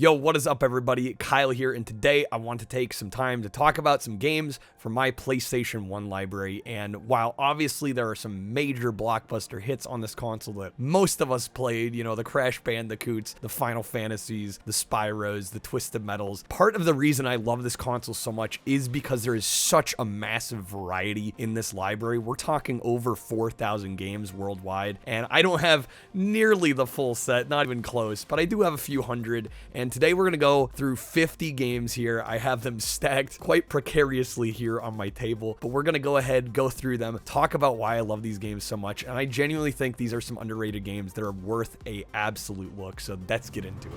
Yo, what is up everybody? Kyle here, and today I want to take some time to talk about some games from my PlayStation 1 library. And while obviously there are some major blockbuster hits on this console that most of us played, you know, the Crash Bandicoots, the Final Fantasies, the Spyros, the Twisted Metals, part of the reason I love this console so much is because there is such a massive variety in this library. We're talking over 4,000 games worldwide, and I don't have nearly the full set, not even close, but I do have a few hundred. And today we're going to go through 50 games here. I have them stacked quite precariously here on my table, but we're going to go ahead, go through them, talk about why I love these games so much. And I genuinely think these are some underrated games that are worth a absolute look. So let's get into it.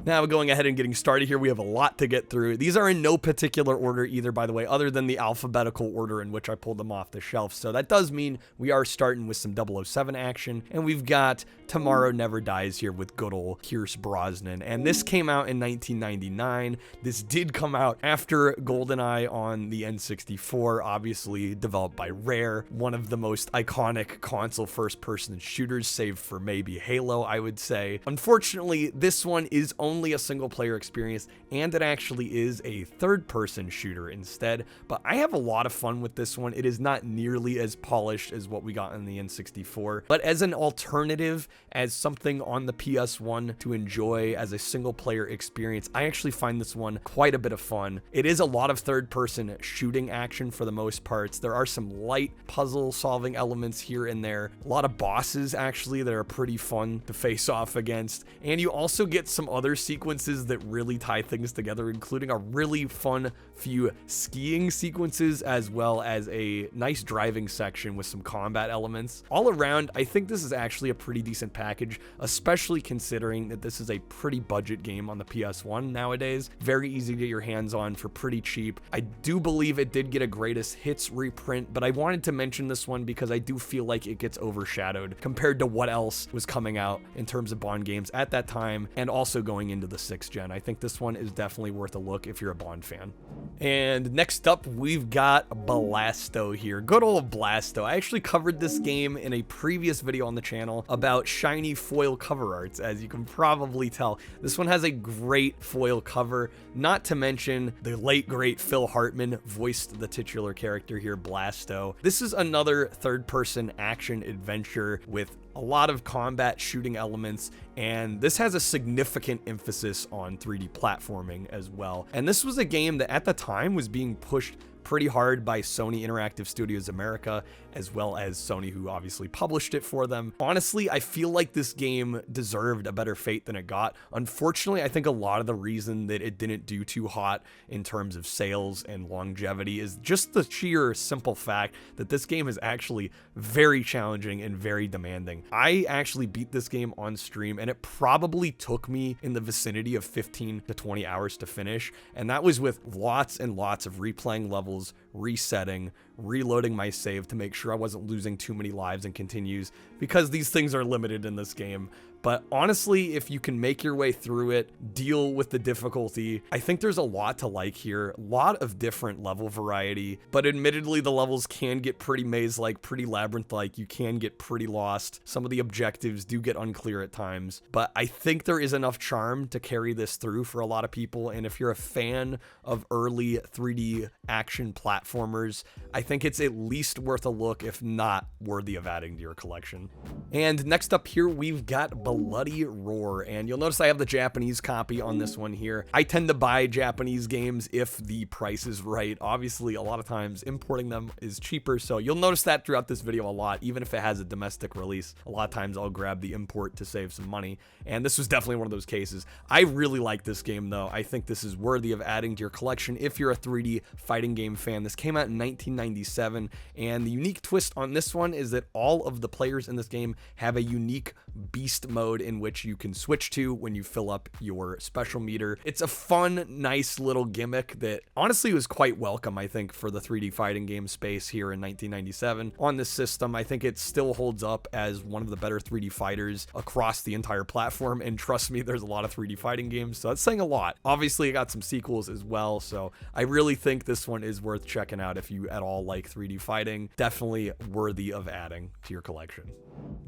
Now, going ahead and getting started here, we have a lot to get through. These are in no particular order either, by the way, other than the alphabetical order in which I pulled them off the shelf. So that does mean we are starting with some 007 action, and we've got Tomorrow Never Dies here with good old Pierce Brosnan. And this came out in 1999. This did come out after GoldenEye on the N64, obviously developed by Rare, one of the most iconic console first-person shooters, save for maybe Halo, I would say. Unfortunately, this one is only a single player experience, and it actually is a third person shooter instead, but I have a lot of fun with this one. It is not nearly as polished as what we got in the N64, but as an alternative, as something on the PS1 to enjoy as a single player experience, I actually find this one quite a bit of fun. It is a lot of third person shooting action for the most parts. There are some light puzzle solving elements here and there, a lot of bosses actually that are pretty fun to face off against, and you also get some other sequences that really tie things together, including a really fun few skiing sequences as well as a nice driving section with some combat elements. All around, I think this is actually a pretty decent package, especially considering that this is a pretty budget game on the PS1 nowadays. Very easy to get your hands on for pretty cheap. I do believe it did get a greatest hits reprint, but I wanted to mention this one because I do feel like it gets overshadowed compared to what else was coming out in terms of Bond games at that time, and also going into the 6th gen. I think this one is definitely worth a look if you're a Bond fan. And next up, we've got Blasto here. Good old Blasto. I actually covered this game in a previous video on the channel about shiny foil cover arts, as you can probably tell. This one has a great foil cover, not to mention the late great Phil Hartman voiced the titular character here, Blasto. This is another third-person action adventure with a lot of combat shooting elements, and this has a significant emphasis on 3D platforming as well. And this was a game that at the time was being pushed pretty hard by Sony Interactive Studios America, as well as Sony, who obviously published it for them. Honestly, I feel like this game deserved a better fate than it got. Unfortunately, I think a lot of the reason that it didn't do too hot in terms of sales and longevity is just the sheer simple fact that this game is actually very challenging and very demanding. I actually beat this game on stream, and it probably took me in the vicinity of 15 to 20 hours to finish, and that was with lots and lots of replaying levels, resetting, reloading my save to make sure I wasn't losing too many lives and continues, because these things are limited in this game. But honestly, if you can make your way through it, deal with the difficulty, I think there's a lot to like here. A lot of different level variety, but admittedly the levels can get pretty maze-like, pretty labyrinth-like. You can get pretty lost. Some of the objectives do get unclear at times, but I think there is enough charm to carry this through for a lot of people. And if you're a fan of early 3D action platformers, I think it's at least worth a look, if not worthy of adding to your collection. And next up here, we've got Bloody Roar, and you'll notice I have the Japanese copy on this one here. I tend to buy Japanese games if the price is right. Obviously, a lot of times importing them is cheaper, so you'll notice that throughout this video a lot. Even if it has a domestic release, a lot of times I'll grab the import to save some money, and this was definitely one of those cases. I really like this game though. I think this is worthy of adding to your collection if you're a 3D fighting game fan. This came out in 1997, and the unique twist on this one is that all of the players in this game have a unique beast mode in which you can switch to when you fill up your special meter. It's a fun, nice little gimmick that honestly was quite welcome, I think, for the 3D fighting game space here in 1997. On this system, I think it still holds up as one of the better 3D fighters across the entire platform, and trust me, there's a lot of 3D fighting games, so that's saying a lot. Obviously, it got some sequels as well, so I really think this one is worth checking out if you at all like 3D fighting. Definitely worthy of adding to your collection.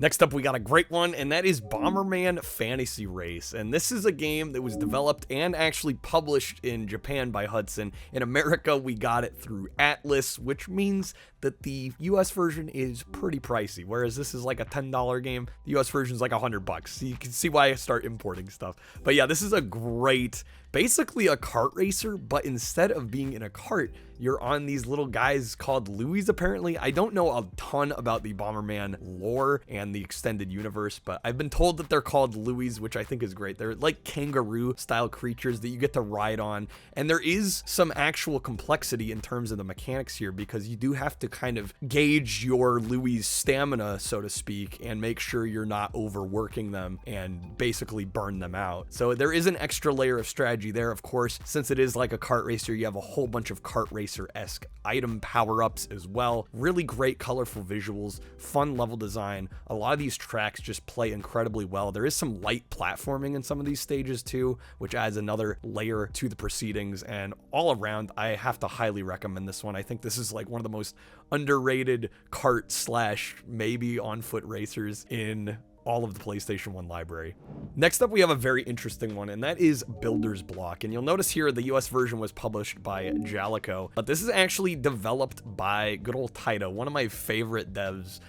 Next up, we got a great one, and that is Bomberman Fantasy Race. And this is a game that was developed and actually published in Japan by Hudson. In America, we got it through Atlas, which means that the US version is pretty pricey, whereas this is like a $10 game. The US version is like $100. So you can see why I start importing stuff. But yeah, this is a great, basically a kart racer, but instead of being in a cart, you're on these little guys called Louis, apparently. I don't know a ton about the Bomberman lore and the extended universe, but I've been told that they're called Louis, which I think is great. They're like kangaroo-style creatures that you get to ride on, and there is some actual complexity in terms of the mechanics here, because you do have to kind of gauge your Louis' stamina, so to speak, and make sure you're not overworking them and basically burn them out. So there is an extra layer of strategy there, of course. Since it is like a kart racer, you have a whole bunch of kart racer-esque item power-ups as well. Really great colorful visuals, fun level design. A lot of these tracks just play incredibly well. There is some light platforming in some of these stages too, which adds another layer to the proceedings, and all around, I have to highly recommend this one. I think this is like one of the most underrated kart slash maybe on foot racers in all of the PlayStation 1 library. Next up, we have a very interesting one, and that is Builder's Block. And you'll notice here the US version was published by Jalico, but this is actually developed by good old Taito, one of my favorite devs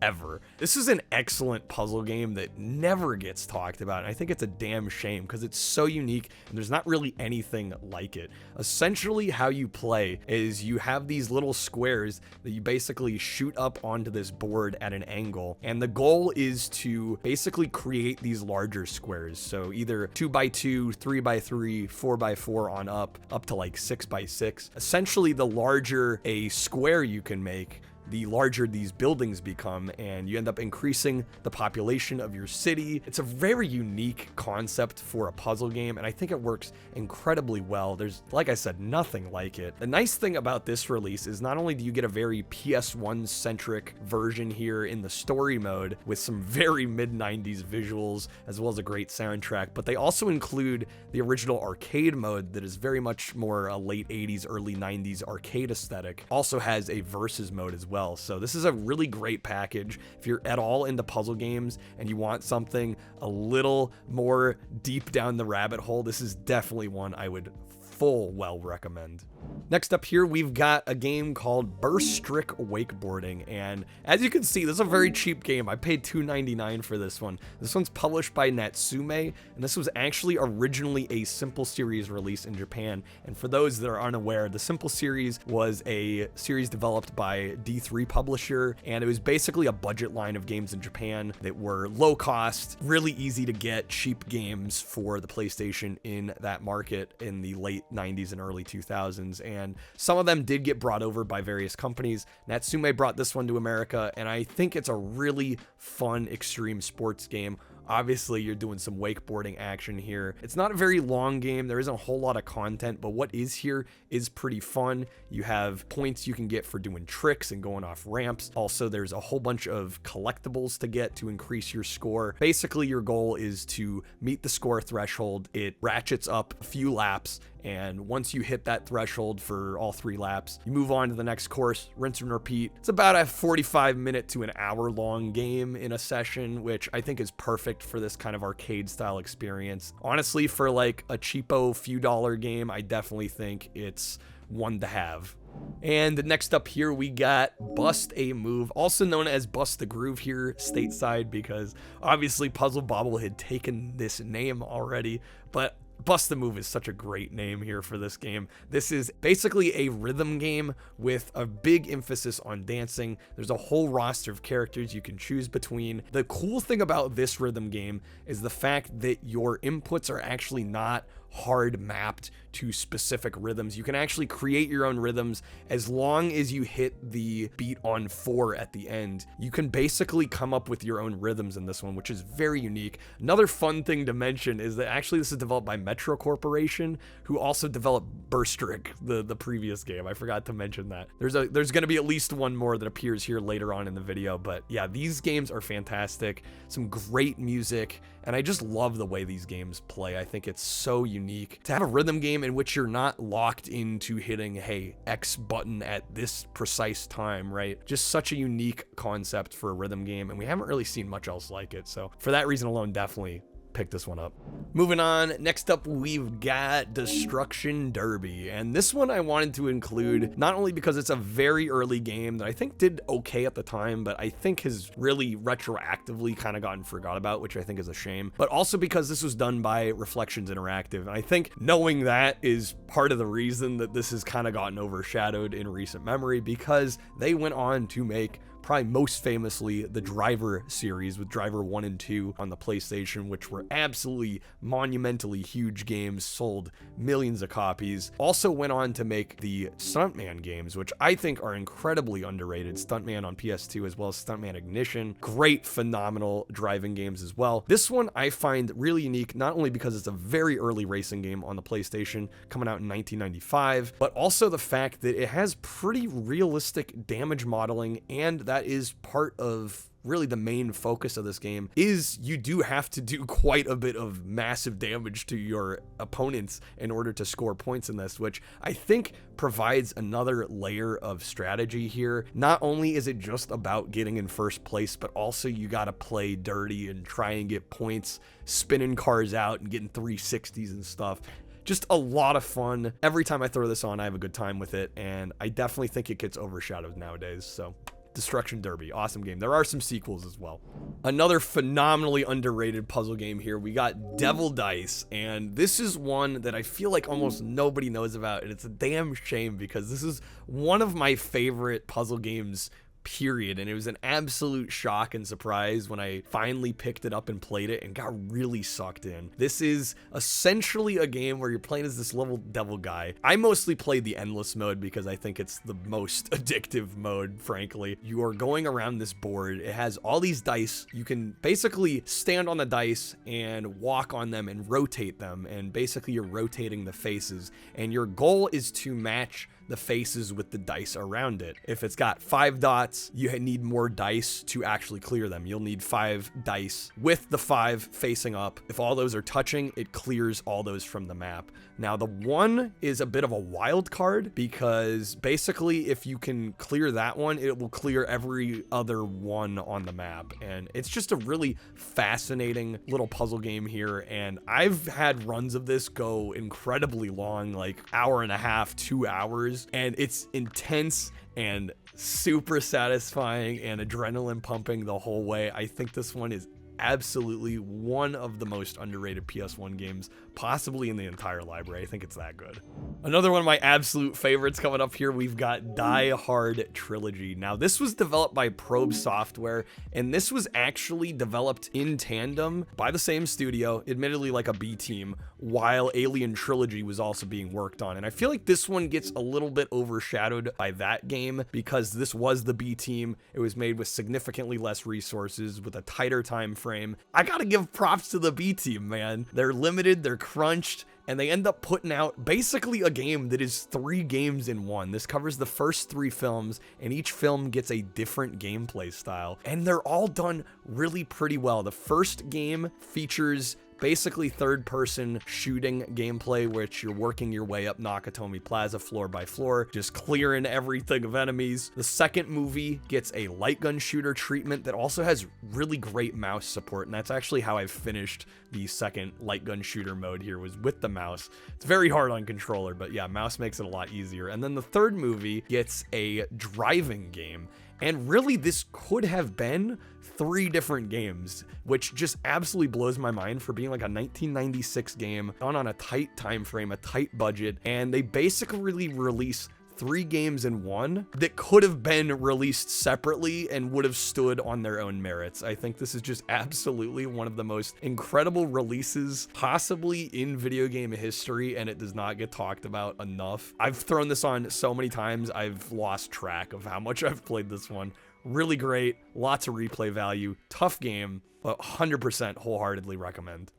ever. This is an excellent puzzle game that never gets talked about, and I think it's a damn shame because it's so unique and there's not really anything like it. Essentially, how you play is you have these little squares that you basically shoot up onto this board at an angle, and the goal is to basically create these larger squares. So either 2x2, 3x3, 4x4 on up to like 6x6. Essentially, the larger a square you can make, the larger these buildings become, and you end up increasing the population of your city. It's a very unique concept for a puzzle game, and I think it works incredibly well. There's, like I said, nothing like it. The nice thing about this release is not only do you get a very PS1 centric version here in the story mode with some very mid-90s visuals as well as a great soundtrack, but they also include the original arcade mode that is very much more a late 80s, early 90s arcade aesthetic. Also has a versus mode as well. So this is a really great package if you're at all into puzzle games and you want something a little more deep down the rabbit hole. This is definitely one I would full well recommend. Next up here, we've got a game called BursTrick Wakeboarding, and as you can see, this is a very cheap game. I paid $2.99 for this one. This one's published by Natsume, and this was actually originally a Simple Series release in Japan. And for those that are unaware, the Simple Series was a series developed by D3 Publisher, and it was basically a budget line of games in Japan that were low cost, really easy to get, cheap games for the PlayStation in that market in the late 90s and early 2000s. And some of them did get brought over by various companies. Natsume brought this one to America, and I think it's a really fun extreme sports game. Obviously, you're doing some wakeboarding action here. It's not a very long game. There isn't a whole lot of content, but what is here is pretty fun. You have points you can get for doing tricks and going off ramps. Also, there's a whole bunch of collectibles to get to increase your score. Basically, your goal is to meet the score threshold. It ratchets up a few laps, and once you hit that threshold for all 3 laps, you move on to the next course, rinse and repeat. It's about a 45-minute to an hour-long game in a session, which I think is perfect for this kind of arcade-style experience. Honestly, for like a cheapo few dollar game, I definitely think it's one to have. And next up here, we got Bust a Move, also known as Bust the Groove here stateside, because obviously Puzzle Bobble had taken this name already, but Bust the Move is such a great name here for this game. This is basically a rhythm game with a big emphasis on dancing. There's a whole roster of characters you can choose between. The cool thing about this rhythm game is the fact that your inputs are actually not hard mapped to specific rhythms. You can actually create your own rhythms as long as you hit the beat on 4 at the end. You can basically come up with your own rhythms in this one, which is very unique. Another fun thing to mention is that actually this is developed by Metro Corporation, who also developed BursTrick, the previous game. I forgot to mention that. There's going to be at least one more that appears here later on in the video, but yeah, these games are fantastic. Some great music, and I just love the way these games play. I think it's so unique unique. To have a rhythm game in which you're not locked into hitting, hey, X button at this precise time, right? Just such a unique concept for a rhythm game, and we haven't really seen much else like it. So for that reason alone, definitely pick this one up. Moving on, next up we've got Destruction Derby, and this one I wanted to include not only because it's a very early game that I think did okay at the time, but I think has really retroactively kind of gotten forgot about, which I think is a shame, but also because this was done by Reflections Interactive, and I think knowing that is part of the reason that this has kind of gotten overshadowed in recent memory, because they went on to make probably most famously the Driver series with Driver 1 and 2 on the PlayStation, which were absolutely monumentally huge games, sold millions of copies. Also went on to make the Stuntman games, which I think are incredibly underrated. Stuntman on PS2 as well as Stuntman Ignition. Great, phenomenal driving games as well. This one I find really unique, not only because it's a very early racing game on the PlayStation coming out in 1995, but also the fact that it has pretty realistic damage modeling, and that is part of really the main focus of this game. Is you do have to do quite a bit of massive damage to your opponents in order to score points in this, which I think provides another layer of strategy here. Not only is it just about getting in first place, but also you got to play dirty and try and get points, spinning cars out and getting 360s and stuff. Just a lot of fun. Every time I throw this on, I have a good time with it, and I definitely think it gets overshadowed nowadays. So Destruction Derby, awesome game. There are some sequels as well. Another phenomenally underrated puzzle game here. We got Devil Dice, and this is one that I feel like almost nobody knows about, and it's a damn shame because this is one of my favorite puzzle games, period, and it was an absolute shock and surprise when I finally picked it up and played it and got really sucked in. This is essentially a game where you're playing as this little devil guy. I mostly play the endless mode because I think it's the most addictive mode, frankly. You are going around this board. It has all these dice. You can basically stand on the dice and walk on them and rotate them, and basically you're rotating the faces, and your goal is to match the faces with the dice around it. If it's got 5 dots, you need more dice to actually clear them. You'll need 5 dice with the 5 facing up. If all those are touching, it clears all those from the map. Now, the 1 is a bit of a wild card because basically if you can clear that one, it will clear every other one on the map. And it's just a really fascinating little puzzle game here. And I've had runs of this go incredibly long, like hour and a half, 2 hours. And it's intense and super satisfying and adrenaline pumping the whole way. I think this one is absolutely one of the most underrated PS1 games, possibly in the entire library. I think it's that good. Another one of my absolute favorites coming up here, we've got Die Hard Trilogy. Now, this was developed by Probe Software, and this was actually developed in tandem by the same studio, admittedly like a B team, while Alien Trilogy was also being worked on. And I feel like this one gets a little bit overshadowed by that game because this was the B team. It was made with significantly less resources, with a tighter time frame. I gotta give props to the B team, man. They're limited, they're crunched, and they end up putting out basically a game that is 3 games in one. This covers the first 3 films, and each film gets a different gameplay style, and they're all done really pretty well. The first game features basically third-person shooting gameplay, which you're working your way up Nakatomi Plaza floor by floor, just clearing everything of enemies. The second movie gets a light gun shooter treatment that also has really great mouse support, and that's actually how I've finished the second light gun shooter mode here, was with the mouse. It's very hard on controller, but yeah, mouse makes it a lot easier. And then the third movie gets a driving game, and really this could have been 3 different games, which just absolutely blows my mind for being like a 1996 game done on a tight time frame, a tight budget, and they basically release 3 games in one that could have been released separately and would have stood on their own merits. I think this is just absolutely one of the most incredible releases possibly in video game history, and it does not get talked about enough. I've thrown this on so many times, I've lost track of how much I've played this one. Really great, lots of replay value, tough game, but 100% wholeheartedly recommend.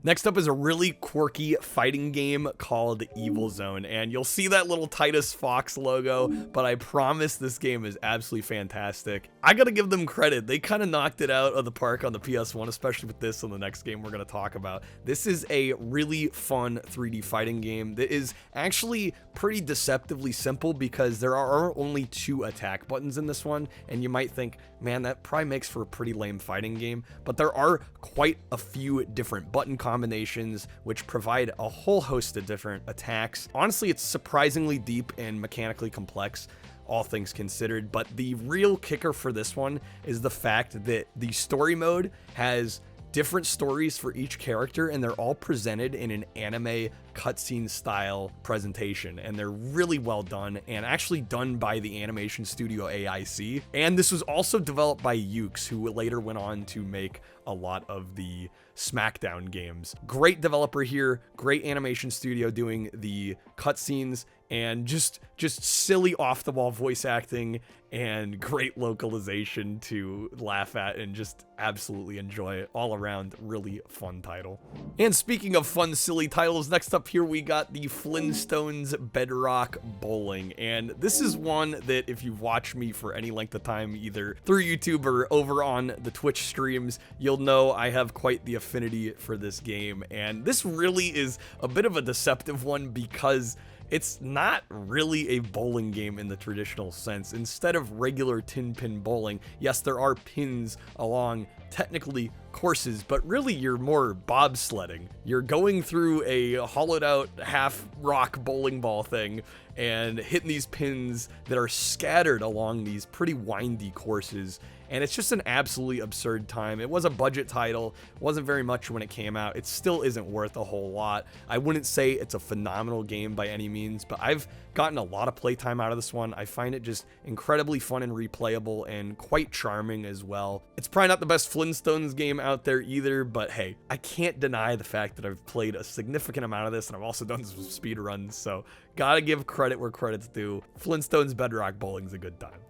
Next up is a really quirky fighting game called Evil Zone, and you'll see that little Titus Fox logo, but I promise this game is absolutely fantastic. I gotta give them credit. They kind of knocked it out of the park on the PS1, especially with this and the next game we're gonna talk about. This is a really fun 3D fighting game that is actually pretty deceptively simple because there are only 2 attack buttons in this one, and you might think, man, that probably makes for a pretty lame fighting game, but there are quite a few different button combinations which provide a whole host of different attacks. Honestly, it's surprisingly deep and mechanically complex, all things considered, but the real kicker for this one is the fact that the story mode has different stories for each character, and they're all presented in an anime cutscene style presentation, and they're really well done and actually done by the animation studio AIC. And this was also developed by Yuke's, who later went on to make a lot of the SmackDown games. Great developer here, great animation studio doing the cutscenes, and just silly off-the-wall voice acting and great localization to laugh at and just absolutely enjoy it. All around, really fun title. And speaking of fun, silly titles, next up here we got the Flintstones Bedrock Bowling. And this is one that if you've watched me for any length of time, either through YouTube or over on the Twitch streams, you'll know I have quite the affinity for this game. And this really is a bit of a deceptive one because it's not really a bowling game in the traditional sense. Instead of regular tin pin bowling, yes, there are pins along technically courses, but really you're more bobsledding. You're going through a hollowed out half rock bowling ball thing and hitting these pins that are scattered along these pretty windy courses. And it's just an absolutely absurd time. It was a budget title, wasn't very much when it came out. It still isn't worth a whole lot. I wouldn't say it's a phenomenal game by any means, but I've gotten a lot of playtime out of this one. I find it just incredibly fun and replayable and quite charming as well. It's probably not the best Flintstones game out there either, but hey, I can't deny the fact that I've played a significant amount of this, and I've also done some speed runs, so gotta give credit where credit's due. Flintstones Bedrock Bowling's a good time.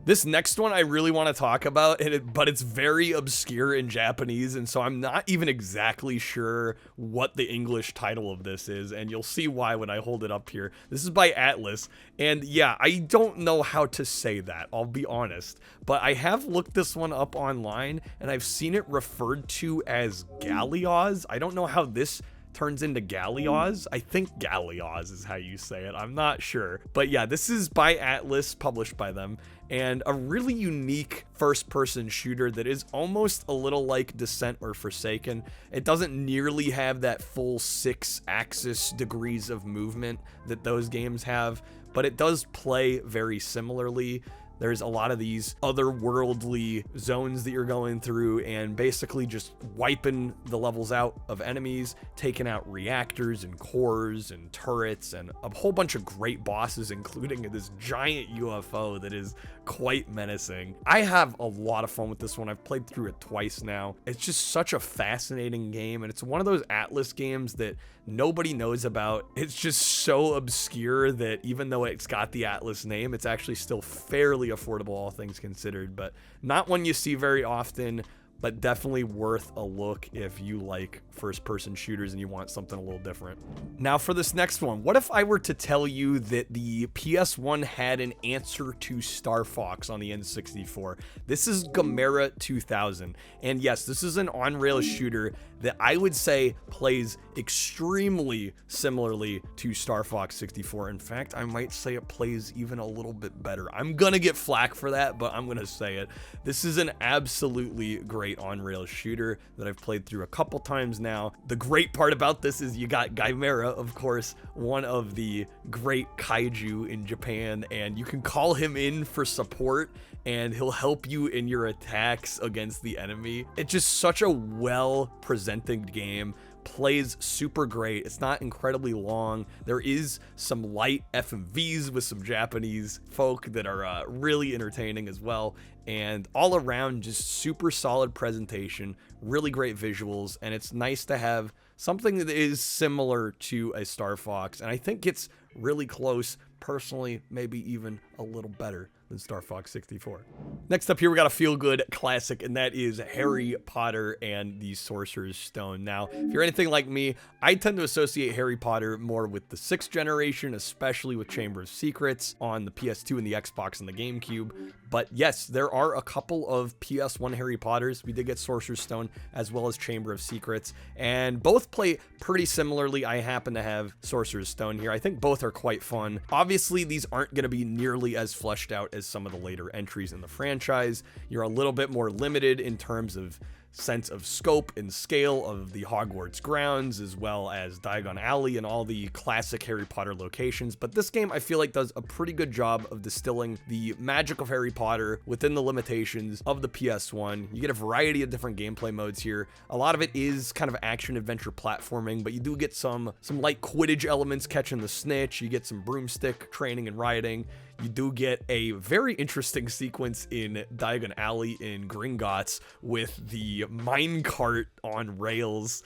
This next one I really want to talk about, but it's very obscure in Japanese, and so I'm not even exactly sure what the English title of this is, and you'll see why when I hold it up here. This is by Atlas, and yeah, I don't know how to say that, I'll be honest, but I have looked this one up online, and I've seen it referred to as Galeoz. I don't know how this turns into Galeoz. I think Galeoz is how you say it. I'm not sure. But yeah, this is by Atlas, published by them, and a really unique first-person shooter that is almost a little like Descent or Forsaken. It doesn't nearly have that full 6-axis degrees of movement that those games have, but it does play very similarly. There's a lot of these otherworldly zones that you're going through and basically just wiping the levels out of enemies, taking out reactors and cores and turrets and a whole bunch of great bosses, including this giant UFO that is quite menacing. I have a lot of fun with this one. I've played through it twice now. It's just such a fascinating game, and it's one of those Atlas games that nobody knows about. It's just so obscure that even though it's got the Atlas name, it's actually still fairly affordable, all things considered, but not one you see very often, but definitely worth a look if you like first-person shooters and you want something a little different. Now for this next one, what if I were to tell you that the PS1 had an answer to Star Fox on the N64? This is Gamera 2000, and yes, this is an on-rail shooter that I would say plays extremely similarly to Star Fox 64. In fact, I might say it plays even a little bit better. I'm gonna get flack for that, but I'm gonna say it. This is an absolutely great on-rail shooter that I've played through a couple times now. The great part about this is you got Gamera, of course, one of the great kaiju in Japan, and you can call him in for support and he'll help you in your attacks against the enemy. It's just such a well-presented game. Plays super great. It's not incredibly long. There is some light FMVs with some Japanese folk that are really entertaining as well, and all around just super solid presentation, really great visuals, and it's nice to have something that is similar to a Star Fox, and I think it's really close personally, maybe even a little better than Star Fox 64. Next up here, we got a feel-good classic, and that is Harry Potter and the Sorcerer's Stone. Now, if you're anything like me, I tend to associate Harry Potter more with the 6th generation, especially with Chamber of Secrets on the PS2 and the Xbox and the GameCube. But yes, there are a couple of PS1 Harry Potters. We did get Sorcerer's Stone as well as Chamber of Secrets, and both play pretty similarly. I happen to have Sorcerer's Stone here. I think both are quite fun. Obviously, these aren't going to be nearly as fleshed out as some of the later entries in the franchise. You're a little bit more limited in terms of sense of scope and scale of the Hogwarts grounds, as well as Diagon Alley and all the classic Harry Potter locations. But this game, I feel like, does a pretty good job of distilling the magic of Harry Potter within the limitations of the PS1. You get a variety of different gameplay modes here. A lot of it is kind of action adventure platforming, but you do get some light Quidditch elements, catching the snitch. You get some broomstick training and riding. You do get a very interesting sequence in Diagon Alley in Gringotts with the minecart on rails.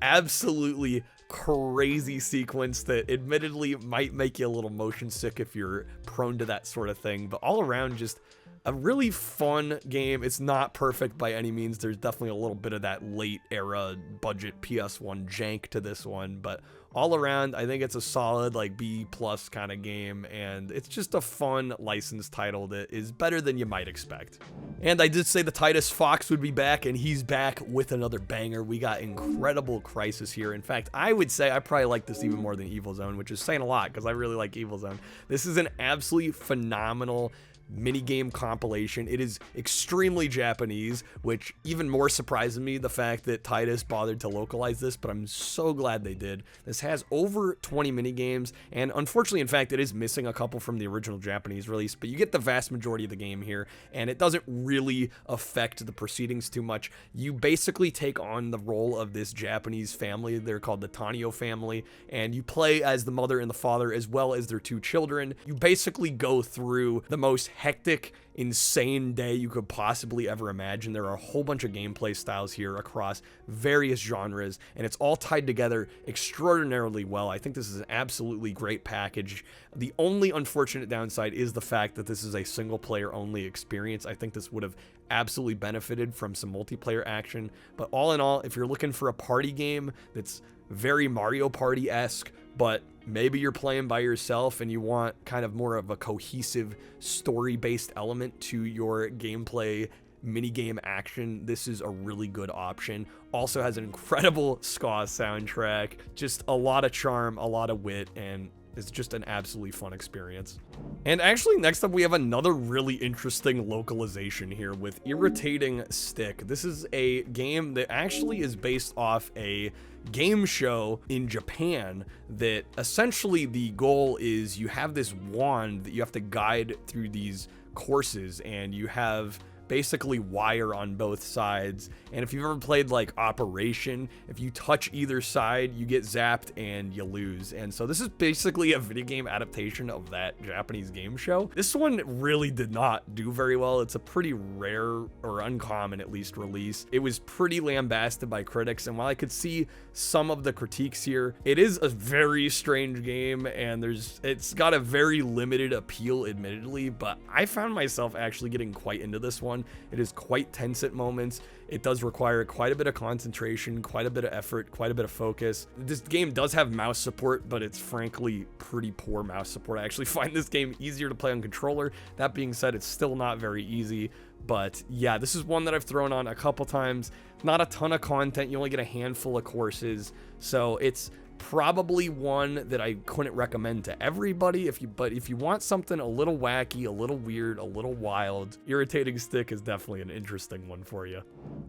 Absolutely crazy sequence that admittedly might make you a little motion sick if you're prone to that sort of thing, but all around just a really fun game. It's not perfect by any means. There's definitely a little bit of that late era budget PS1 jank to this one, but all around, I think it's a solid like B+ kind of game, and it's just a fun licensed title that is better than you might expect. And I did say the Titus Fox would be back, and he's back with another banger. We got Incredible Crisis here. In fact, I would say I probably like this even more than Evil Zone, which is saying a lot because I really like Evil Zone. This is an absolutely phenomenal minigame compilation. It is extremely Japanese, which even more surprises me, the fact that Titus bothered to localize this, but I'm so glad they did. This has over 20 minigames, and unfortunately, in fact, it is missing a couple from the original Japanese release, but you get the vast majority of the game here, and it doesn't really affect the proceedings too much. You basically take on the role of this Japanese family. They're called the Tanio family, and you play as the mother and the father, as well as their 2 children. You basically go through the most hectic, insane day you could possibly ever imagine. There are a whole bunch of gameplay styles here across various genres, and it's all tied together extraordinarily well. I think this is an absolutely great package. The only unfortunate downside is the fact that this is a single player only experience. I think this would have absolutely benefited from some multiplayer action, but all in all, if you're looking for a party game that's very Mario Party-esque, but maybe you're playing by yourself and you want kind of more of a cohesive story-based element to your gameplay minigame action, this is a really good option. Also has an incredible ska soundtrack, just a lot of charm, a lot of wit, and it's just an absolutely fun experience. And actually, next up, we have another really interesting localization here with Irritating Stick. This is a game that actually is based off a game show in Japan that essentially the goal is you have this wand that you have to guide through these courses, and you have basically wire on both sides. And if you've ever played like Operation, if you touch either side, you get zapped and you lose. And so this is basically a video game adaptation of that Japanese game show. This one really did not do very well. It's a pretty rare, or uncommon at least, release. It was pretty lambasted by critics, and while I could see some of the critiques here, it is a very strange game, and it's got a very limited appeal, admittedly, but I found myself actually getting quite into this one. It is quite tense at moments. It does require quite a bit of concentration, quite a bit of effort, quite a bit of focus. This game does have mouse support, but it's frankly pretty poor mouse support. I actually find this game easier to play on controller. That being said, it's still not very easy. But yeah, this is one that I've thrown on a couple times. Not a ton of content. You only get a handful of courses. So it's probably one that I couldn't recommend to everybody. But if you want something a little wacky, a little weird, a little wild, Irritating Stick is definitely an interesting one for you.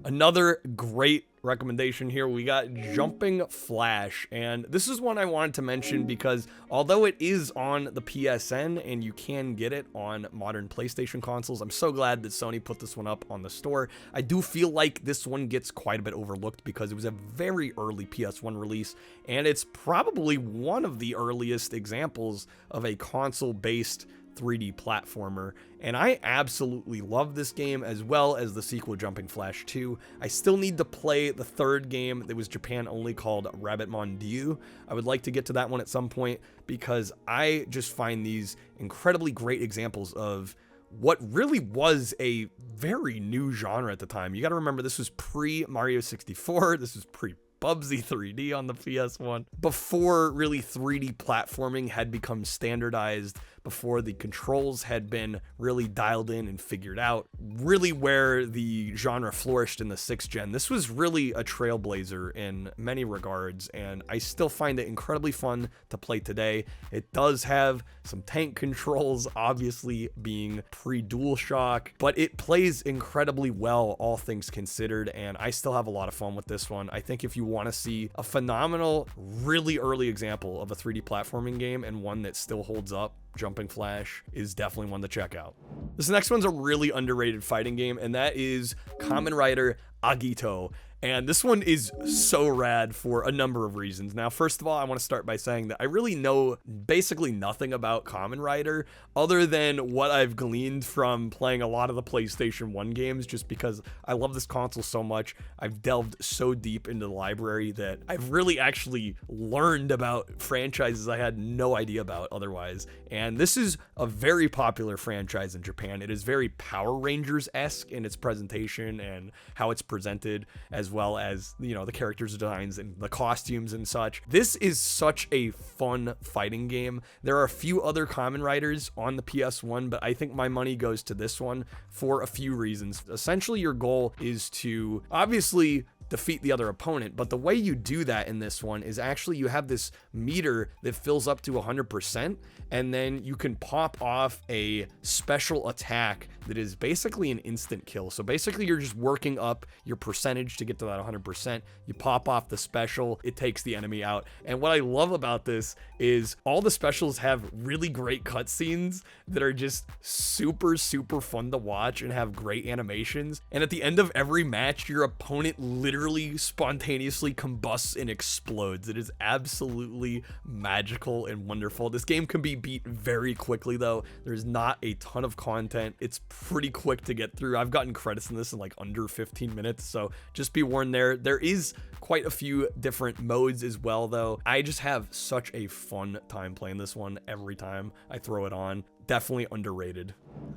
Another great recommendation here, we got Jumping Flash, and this is one I wanted to mention because although it is on the PSN and you can get it on modern PlayStation consoles, I'm so glad that Sony put this one up on the store. I do feel like this one gets quite a bit overlooked because it was a very early PS1 release, and it's probably one of the earliest examples of a console-based 3D platformer, and I absolutely love this game, as well as the sequel Jumping Flash 2. I still need to play the third game that was Japan only, called Rabbit Mon Dieu. I would like to get to that one at some point, because I just find these incredibly great examples of what really was a very new genre at the time. You got to remember, this was pre Mario 64, this was pre Bubsy 3D on the PS1, before really 3D platforming had become standardized, before the controls had been really dialed in and figured out, really where the genre flourished in the 6th gen. This was really a trailblazer in many regards, and I still find it incredibly fun to play today. It does have some tank controls, obviously being pre-DualShock, but it plays incredibly well, all things considered, and I still have a lot of fun with this one. I think if you want to see a phenomenal, really early example of a 3D platforming game, and one that still holds up, Jumping Flash is definitely one to check out. This next one's a really underrated fighting game, and that is Kamen Rider Agito. And this one is so rad for a number of reasons. Now, first of all, I want to start by saying that I really know basically nothing about Kamen Rider other than what I've gleaned from playing a lot of the PlayStation 1 games, just because I love this console so much. I've delved so deep into the library that I've really actually learned about franchises I had no idea about otherwise. And this is a very popular franchise in Japan. It is very Power Rangers-esque in its presentation and how it's presented, as well as, you know, the characters' designs and the costumes and such. This is such a fun fighting game. There are a few other Kamen Riders on the PS1, but I think my money goes to this one for a few reasons. Essentially, your goal is to obviously defeat the other opponent, but the way you do that in this one is actually you have this meter that fills up to 100%, and then you can pop off a special attack that is basically an instant kill. So basically you're just working up your percentage to get to that 100%. You pop off the special, it takes the enemy out. And what I love about this is all the specials have really great cutscenes that are just super fun to watch and have great animations. And at the end of every match, your opponent literally spontaneously combusts and explodes. It is absolutely magical and wonderful. This game can be beat very quickly though. There's not a ton of content. It's pretty quick to get through. I've gotten credits in this in like under 15 minutes, so just be warned there. There is quite a few different modes as well though. I just have such a fun time playing this one every time I throw it on. Definitely underrated.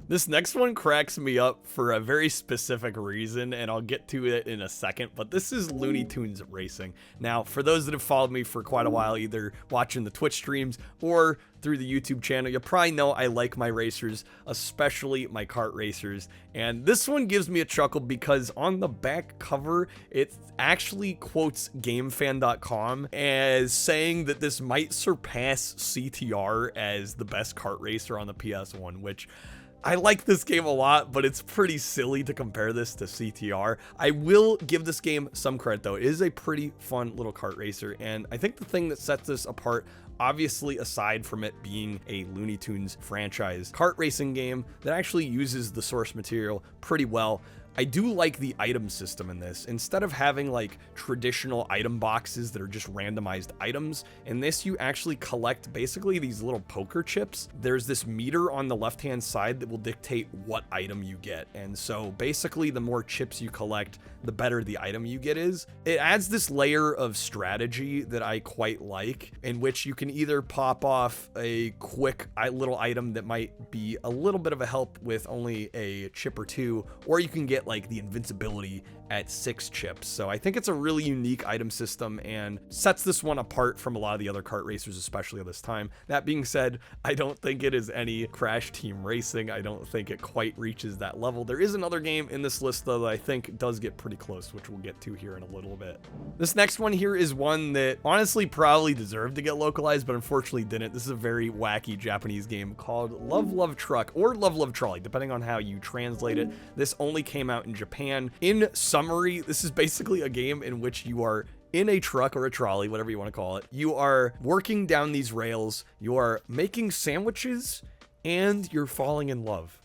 This next one cracks me up for a very specific reason, and I'll get to it in a second, but this is Looney Tunes Racing. Now, for those that have followed me for quite a while, either watching the Twitch streams or through the YouTube channel, you probably know I like my racers, especially my kart racers, and this one gives me a chuckle because on the back cover, it actually quotes GameFan.com as saying that this might surpass CTR as the best kart racer on the PS1, which I like this game a lot, but it's pretty silly to compare this to CTR. I will give this game some credit though. It is a pretty fun little kart racer, and I think the thing that sets this apart, obviously aside from it being a Looney Tunes franchise kart racing game that actually uses the source material pretty well, I do like the item system in this. Instead of having like traditional item boxes that are just randomized items, in this you actually collect basically these little poker chips. There's this meter on the left hand side that will dictate what item you get, and so basically the more chips you collect, the better the item you get is. It adds this layer of strategy that I quite like, in which you can either pop off a quick little item that might be a little bit of a help with only a chip or two, or you can get like the invincibility at 6 chips. So I think it's a really unique item system and sets this one apart from a lot of the other kart racers, especially at this time. That being said, I don't think it is any Crash Team Racing. I don't think it quite reaches that level. There is another game in this list though that I think does get pretty close, which we'll get to here in a little bit. This next one here is one that honestly probably deserved to get localized, but unfortunately didn't. This is a very wacky Japanese game called Love Love Truck, or Love Love Trolley, depending on how you translate it. This only came out in Japan. In summary, this is basically a game in which you are in a truck or a trolley, whatever you want to call it. You are working down these rails, you are making sandwiches, and you're falling in love.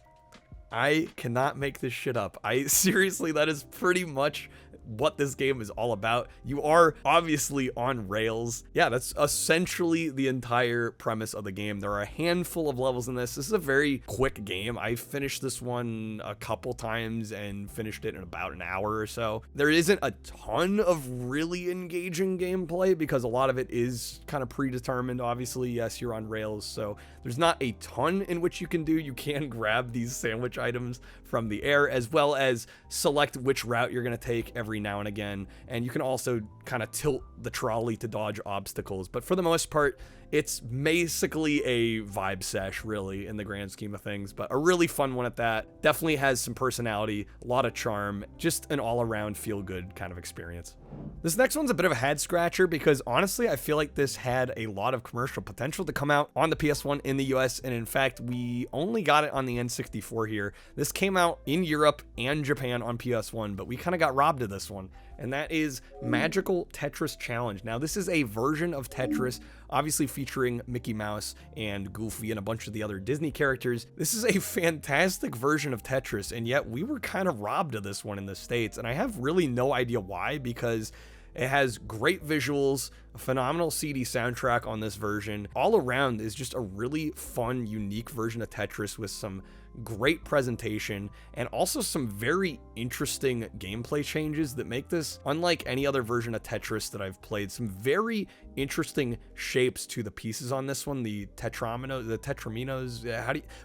I cannot make this shit up. Seriously, that is pretty much what this game is all about. You are obviously on rails. Yeah, that's essentially the entire premise of the game. There are a handful of levels in this. This is a very quick game. I finished this one a couple times and finished it in about an hour or so. There isn't a ton of really engaging gameplay because a lot of it is kind of predetermined. Obviously, yes, you're on rails, so there's not a ton in which you can do. You can grab these sandwich items from the air, as well as select which route you're going to take every now and again. And you can also kind of tilt the trolley to dodge obstacles. But for the most part, it's basically a vibe sesh, really, in the grand scheme of things, but a really fun one at that. Definitely has some personality, a lot of charm, just an all-around feel-good kind of experience. This next one's a bit of a head scratcher because honestly, I feel like this had a lot of commercial potential to come out on the PS1 in the US, and in fact, we only got it on the N64 here. This came out in Europe and Japan on PS1, but we kind of got robbed of this one, and that is Magical Tetris Challenge. Now, this is a version of Tetris, obviously featuring Mickey Mouse and Goofy and a bunch of the other Disney characters. This is a fantastic version of Tetris, and yet we were kind of robbed of this one in the States, and I have really no idea why, because it has great visuals, a phenomenal CD soundtrack on this version. All around is just a really fun, unique version of Tetris with some great presentation and also some very interesting gameplay changes that make this unlike any other version of Tetris that I've played. Some very interesting shapes to the pieces on this one, the tetraminos,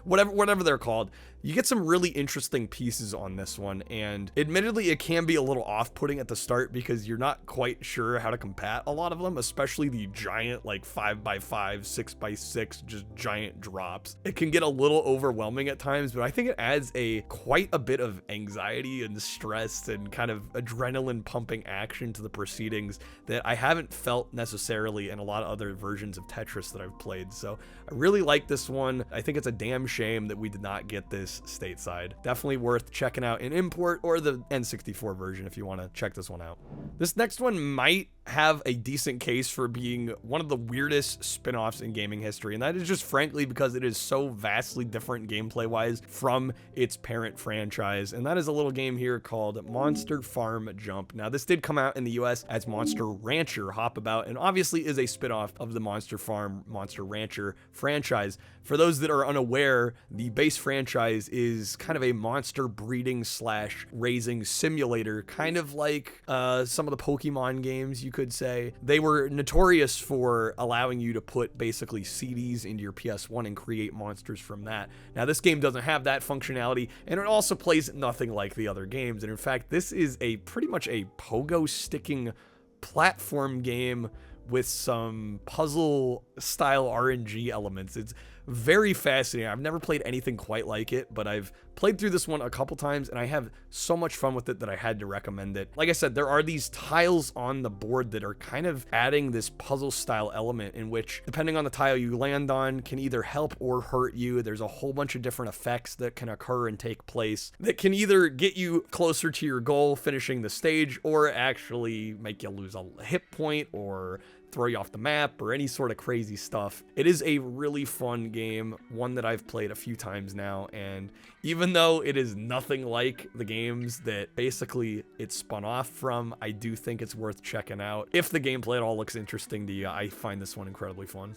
whatever they're called. You get some really interesting pieces on this one, and admittedly it can be a little off-putting at the start because you're not quite sure how to combat a lot of them, especially the giant like 5x5, 6x6 just giant drops. It can get a little overwhelming at times, but I think it adds quite a bit of anxiety and stress and kind of adrenaline pumping action to the proceedings that I haven't felt necessarily in a lot of other versions of Tetris that I've played. So I really like this one. I think it's a damn shame that we did not get this stateside. Definitely worth checking out in import or the N64 version if you want to check this one out. This next one might have a decent case for being one of the weirdest spin-offs in gaming history, and that is just frankly because it is so vastly different gameplay-wise from its parent franchise, and that is a little game here called Monster Farm Jump. Now, this did come out in the US as Monster Rancher Hop About, and obviously is a spin-off of the Monster Farm, Monster Rancher franchise. For those that are unaware, the base franchise is kind of a monster breeding / raising simulator, kind of like some of the Pokemon games, you could say. They were notorious for allowing you to put basically CDs into your PS1 and create monsters from that. Now, this game doesn't have that functionality, and it also plays nothing like the other games. And in fact, this is pretty much a pogo sticking platform game with some puzzle style RNG elements. It's very fascinating. I've never played anything quite like it, but I've played through this one a couple times and I have so much fun with it that I had to recommend it. Like I said, there are these tiles on the board that are kind of adding this puzzle style element in which, depending on the tile you land on, can either help or hurt you. There's a whole bunch of different effects that can occur and take place that can either get you closer to your goal, finishing the stage, or actually make you lose a hit point or throw you off the map or any sort of crazy stuff. It is a really fun game, one that I've played a few times now, and even though it is nothing like the games that basically it spun off from, I do think it's worth checking out. If the gameplay at all looks interesting to you, I find this one incredibly fun.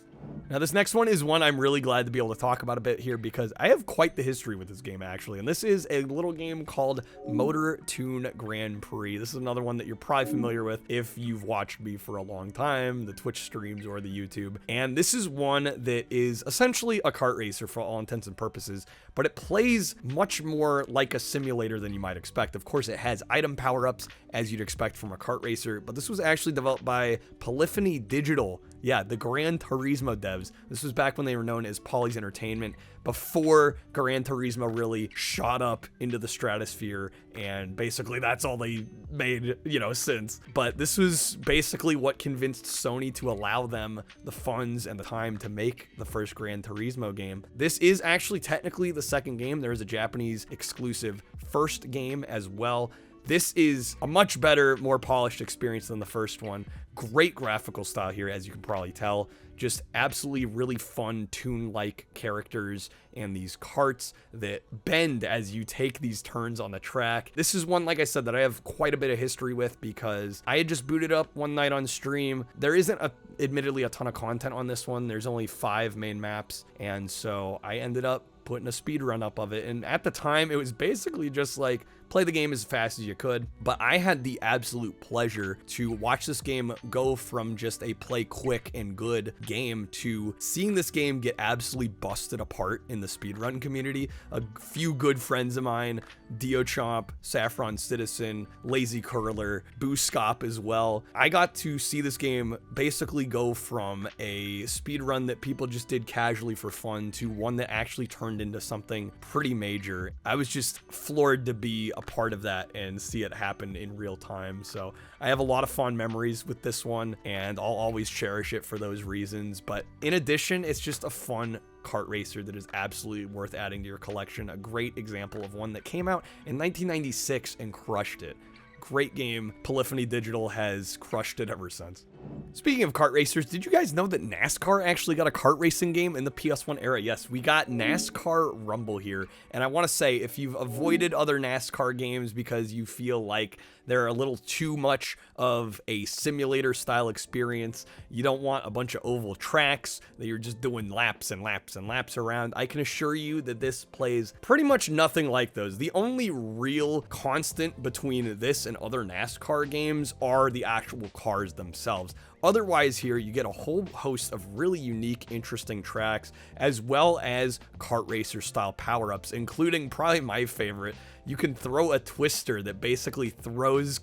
Now, this next one is one I'm really glad to be able to talk about a bit here because I have quite the history with this game, actually. And this is a little game called Motor Tune Grand Prix. This is another one that you're probably familiar with if you've watched me for a long time, the Twitch streams or the YouTube. And this is one that is essentially a kart racer for all intents and purposes, but it plays much more like a simulator than you might expect. Of course, it has item power-ups as you'd expect from a kart racer, but this was actually developed by Polyphony Digital. Yeah, the Gran Turismo devs. This was back when they were known as Poly's Entertainment, before Gran Turismo really shot up into the stratosphere, and basically that's all they made, since. But this was basically what convinced Sony to allow them the funds and the time to make the first Gran Turismo game. This is actually technically the second game. There is a Japanese exclusive first game as well. This is a much better, more polished experience than the first one. Great graphical style here, as you can probably tell. Just absolutely really fun toon-like characters and these carts that bend as you take these turns on the track. This is one, like I said, that I have quite a bit of history with because I had just booted up one night on stream. There isn't admittedly a ton of content on this one. There's only 5 main maps, and so I ended up putting a speed run up of it. And at the time, it was basically just like, play the game as fast as you could. But I had the absolute pleasure to watch this game go from just a play quick and good game to seeing this game get absolutely busted apart in the speedrun community. A few good friends of mine, Diochomp, Saffron Citizen, Lazy Curler, Booscop as well. I got to see this game basically go from a speedrun that people just did casually for fun to one that actually turned into something pretty major. I was just floored to be a part of that and see it happen in real time. So I have a lot of fond memories with this one, and I'll always cherish it for those reasons. But in addition, it's just a fun kart racer that is absolutely worth adding to your collection. A great example of one that came out in 1996 and crushed it. Great game. Polyphony Digital has crushed it ever since. Speaking of kart racers, did you guys know that NASCAR actually got a kart racing game in the PS1 era? Yes, we got NASCAR Rumble here. And I want to say, if you've avoided other NASCAR games because you feel like they're a little too much of a simulator style experience, you don't want a bunch of oval tracks that you're just doing laps and laps and laps around, I can assure you that this plays pretty much nothing like those. The only real constant between this and other NASCAR games are the actual cars themselves. Otherwise, here you get a whole host of really unique, interesting tracks, as well as kart racer style power-ups, including probably my favorite. You can throw a twister that basically throws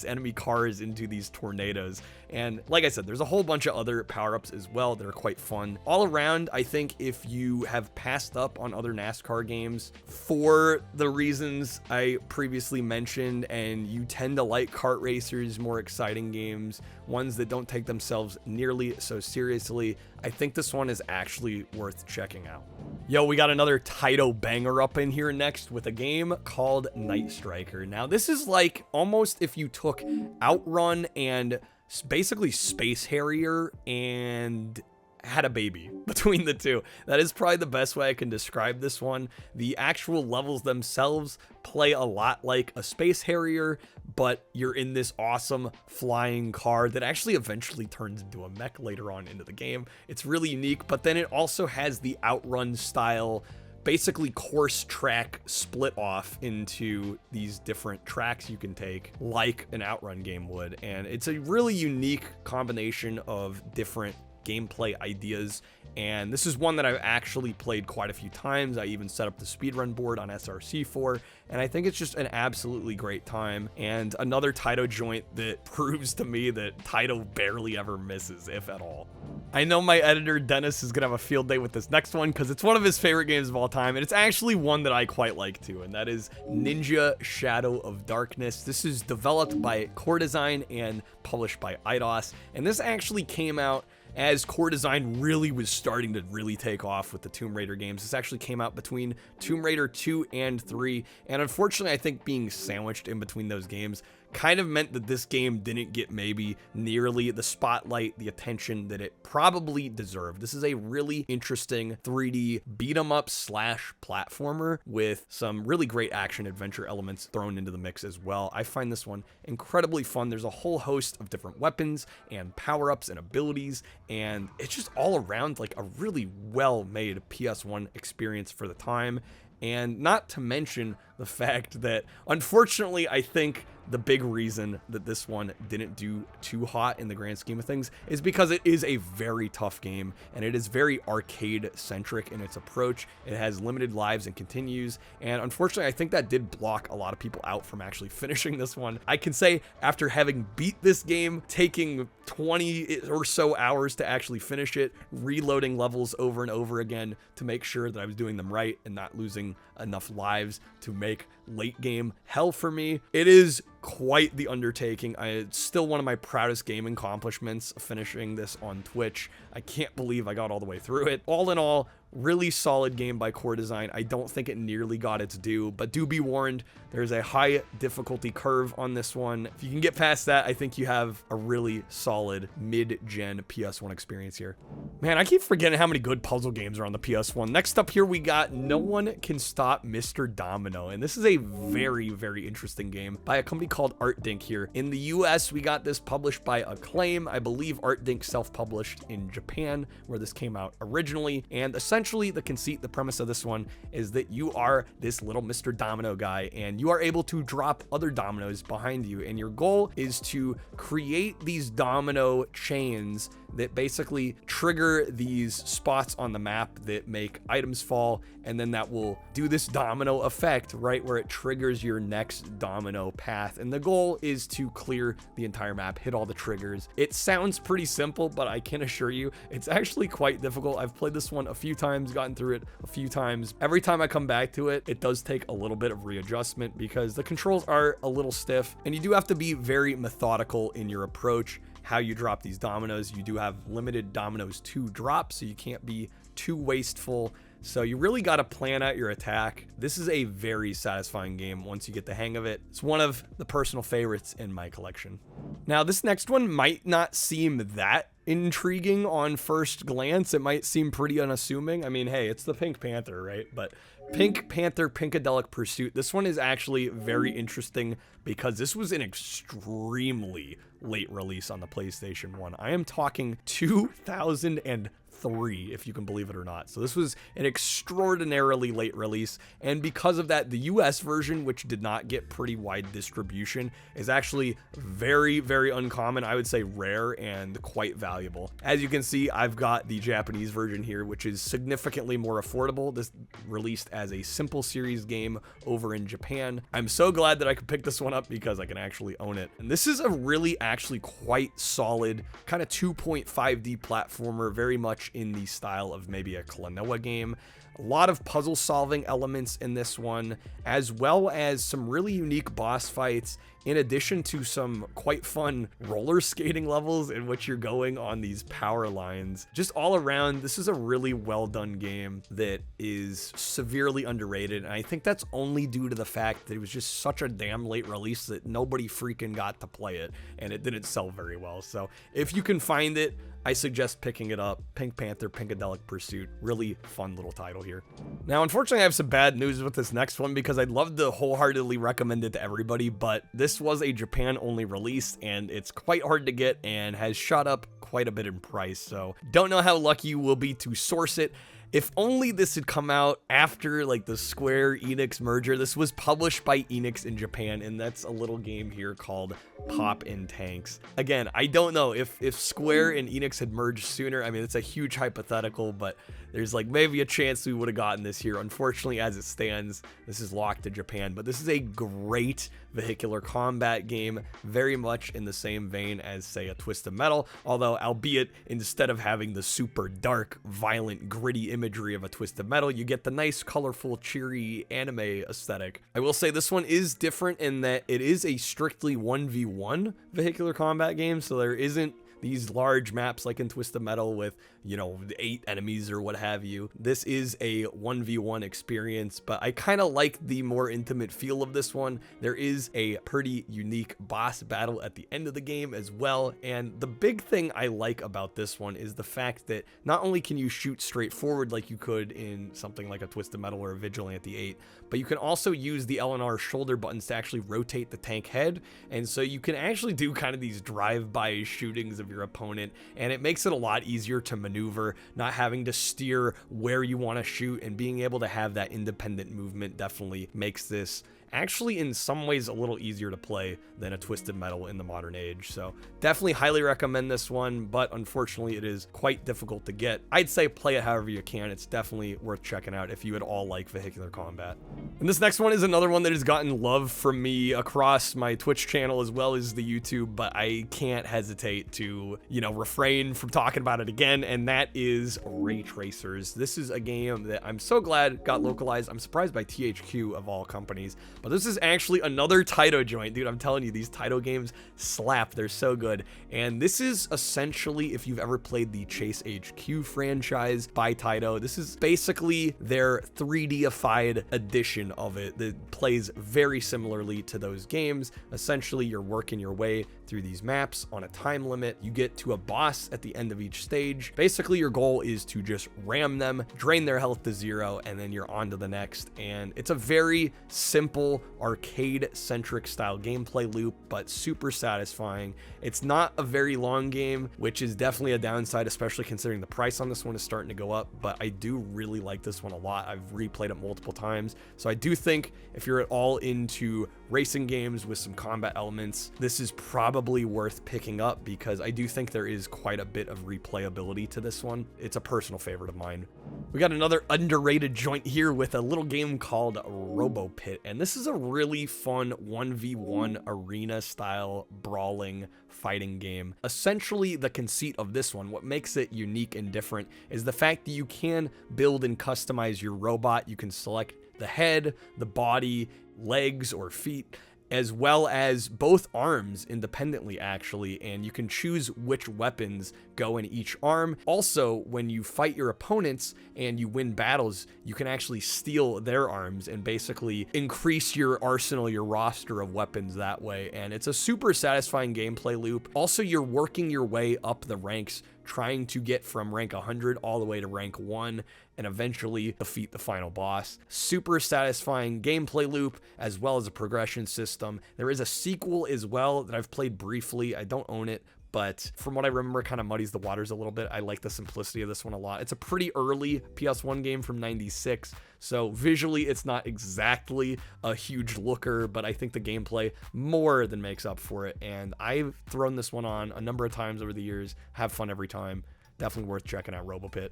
enemy cars into these tornadoes. And like I said, there's a whole bunch of other power-ups as well that are quite fun. All around, I think if you have passed up on other NASCAR games for the reasons I previously mentioned, and you tend to like kart racers, more exciting games, ones that don't take themselves nearly so seriously, I think this one is actually worth checking out. Yo, we got another Taito banger up in here next with a game called Night Striker. Now, this is like almost if you took Outrun and basically Space Harrier and had a baby between the two. That is probably the best way I can describe this one. The actual levels themselves play a lot like a Space Harrier, but you're in this awesome flying car that actually eventually turns into a mech later on into the game. It's really unique, but then it also has the Outrun style, basically course track split off into these different tracks you can take like an Outrun game would. And it's a really unique combination of different gameplay ideas, and this is one that I've actually played quite a few times. I even set up the speedrun board on SRC for, and I think it's just an absolutely great time, and another Taito joint that proves to me that Taito barely ever misses, if at all. I know my editor Denis is gonna have a field day with this next one because it's one of his favorite games of all time, and it's actually one that I quite like too, and that is Ninja Shadow of Darkness. This is developed by Core Design and published by Eidos, and this actually came out as Core Design really was starting to really take off with the Tomb Raider games. This actually came out between Tomb Raider 2 and 3, and unfortunately I think being sandwiched in between those games kind of meant that this game didn't get maybe nearly the spotlight, the attention that it probably deserved. This is a really interesting 3D beat-em-up slash platformer with some really great action adventure elements thrown into the mix as well. I find this one incredibly fun. There's a whole host of different weapons and power-ups and abilities, and it's just all around like a really well-made PS1 experience for the time. And not to mention the fact that, unfortunately, I think the big reason that this one didn't do too hot in the grand scheme of things is because it is a very tough game, and it is very arcade-centric in its approach. It has limited lives and continues, and unfortunately, I think that did block a lot of people out from actually finishing this one. I can say, after having beat this game, taking 20 or so hours to actually finish it, reloading levels over and over again to make sure that I was doing them right and not losing enough lives to make late game hell for me, it is quite the undertaking. It's still one of my proudest gaming accomplishments, finishing this on Twitch. I can't believe I got all the way through it. All in all, Really solid game by Core Design. I don't think it nearly got its due, but do be warned, there's a high difficulty curve on this one. If you can get past that, I think you have a really solid mid-gen PS1 experience here. Man, I keep forgetting how many good puzzle games are on the PS1. Next up here, we got No One Can Stop Mr. Domino, and this is a very, very interesting game by a company called ArtDink here. In the US, we got this published by Acclaim. I believe ArtDink self-published in Japan, where this came out originally, and essentially the conceit, the premise of this one is that you are this little Mr. Domino guy, and you are able to drop other dominoes behind you, and your goal is to create these domino chains that basically trigger these spots on the map that make items fall, and then that will do this domino effect right where it triggers your next domino path. And the goal is to clear the entire map, hit all the triggers. It sounds pretty simple, but I can assure you it's actually quite difficult. I've played this one a few times, gotten through it a few times. Every time I come back to it, it does take a little bit of readjustment because the controls are a little stiff, and you do have to be very methodical in your approach how you drop these dominoes. You do have limited dominoes to drop, so you can't be too wasteful. So you really got to plan out your attack. This is a very satisfying game once you get the hang of it. It's one of the personal favorites in my collection. Now, this next one might not seem that intriguing on first glance. It might seem pretty unassuming. I mean, hey, it's the Pink Panther, right? But Pink Panther Pinkadelic Pursuit. This one is actually very interesting because this was an extremely late release on the PlayStation 1. I am talking 2003, if you can believe it or not. So this was an extraordinarily late release, and because of that, the US version, which did not get pretty wide distribution, is actually very, very uncommon. I would say rare and quite valuable. As you can see, I've got the Japanese version here, which is significantly more affordable. This released as a simple series game over in Japan. I'm so glad that I could pick this one up because I can actually own it. And this is a really actually quite solid kind of 2.5D platformer, very much in the style of maybe a Klonoa game. A lot of puzzle solving elements in this one, as well as some really unique boss fights, in addition to some quite fun roller skating levels in which you're going on these power lines. Just all around, this is a really well done game that is severely underrated, and I think that's only due to the fact that it was just such a damn late release that nobody freaking got to play it, and it didn't sell very well. So if you can find it, I suggest picking it up. Pink Panther Pinkadelic Pursuit. Really fun little title here. Now, unfortunately, I have some bad news with this next one because I'd love to wholeheartedly recommend it to everybody, but this was a Japan-only release, and it's quite hard to get and has shot up quite a bit in price, so don't know how lucky you will be to source it. If only this had come out after like the Square Enix merger. This was published by Enix in Japan, and that's a little game here called Pop in Tanks. Again, I don't know if Square and Enix had merged sooner. I mean, it's a huge hypothetical, but there's like maybe a chance we would have gotten this here. Unfortunately, as it stands, this is locked to Japan, but this is a great vehicular combat game, very much in the same vein as, say, a Twisted Metal, although albeit instead of having the super dark, violent, gritty imagery of a Twisted Metal, you get the nice, colorful, cheery anime aesthetic. I will say this one is different in that it is a strictly 1v1 vehicular combat game, so there isn't these large maps like in Twisted Metal with, you know, 8 enemies or what have you. This is a 1v1 experience, but I kind of like the more intimate feel of this one. There is a pretty unique boss battle at the end of the game as well, and the big thing I like about this one is the fact that not only can you shoot straight forward like you could in something like a Twisted Metal or a Vigilante 8, but you can also use the L and R shoulder buttons to actually rotate the tank head, and so you can actually do kind of these drive-by shootings of your opponent, and it makes it a lot easier to maneuver, not having to steer where you want to shoot, and being able to have that independent movement definitely makes this actually in some ways a little easier to play than a Twisted Metal in the modern age. So definitely highly recommend this one, but unfortunately it is quite difficult to get. I'd say play it however you can. It's definitely worth checking out if you at all like vehicular combat. And this next one is another one that has gotten love from me across my Twitch channel as well as the YouTube, but I can't hesitate to, you know, refrain from talking about it again, and that is Ray Tracers. This is a game that I'm so glad got localized. I'm surprised by THQ of all companies, But this is actually another Taito joint, dude. I'm telling you, these Taito games slap. They're so good. And this is essentially, if you've ever played the Chase HQ franchise by Taito, this is basically their 3D-ified edition of it that plays very similarly to those games. Essentially, you're working your way through these maps on a time limit. You get to a boss at the end of each stage. Basically, your goal is to just ram them, drain their health to 0, and then you're on to the next. And it's a very simple, arcade-centric style gameplay loop, but super satisfying. It's not a very long game, which is definitely a downside, especially considering the price on this one is starting to go up, but I do really like this one a lot. I've replayed it multiple times, so I do think if you're at all into racing games with some combat elements, this is probably worth picking up because I do think there is quite a bit of replayability to this one. It's a personal favorite of mine. We got another underrated joint here with a little game called Robo Pit, and this is a really fun 1v1 arena style brawling fighting game. Essentially, the conceit of this one, what makes it unique and different, is the fact that you can build and customize your robot. You can select the head, the body, legs or feet, as well as both arms independently actually, and you can choose which weapons go in each arm. Also, when you fight your opponents and you win battles, you can actually steal their arms and basically increase your arsenal, your roster of weapons that way, and it's a super satisfying gameplay loop. Also, you're working your way up the ranks, trying to get from rank 100 all the way to rank 1 and eventually defeat the final boss. Super satisfying gameplay loop as well as a progression system. There is a sequel as well that I've played briefly. I don't own it, but from what I remember, kind of muddies the waters a little bit. I like the simplicity of this one a lot. It's a pretty early PS1 game from '96, so visually it's not exactly a huge looker, but I think the gameplay more than makes up for it, and I've thrown this one on a number of times over the years. Have fun every time. Definitely worth checking out RoboPit.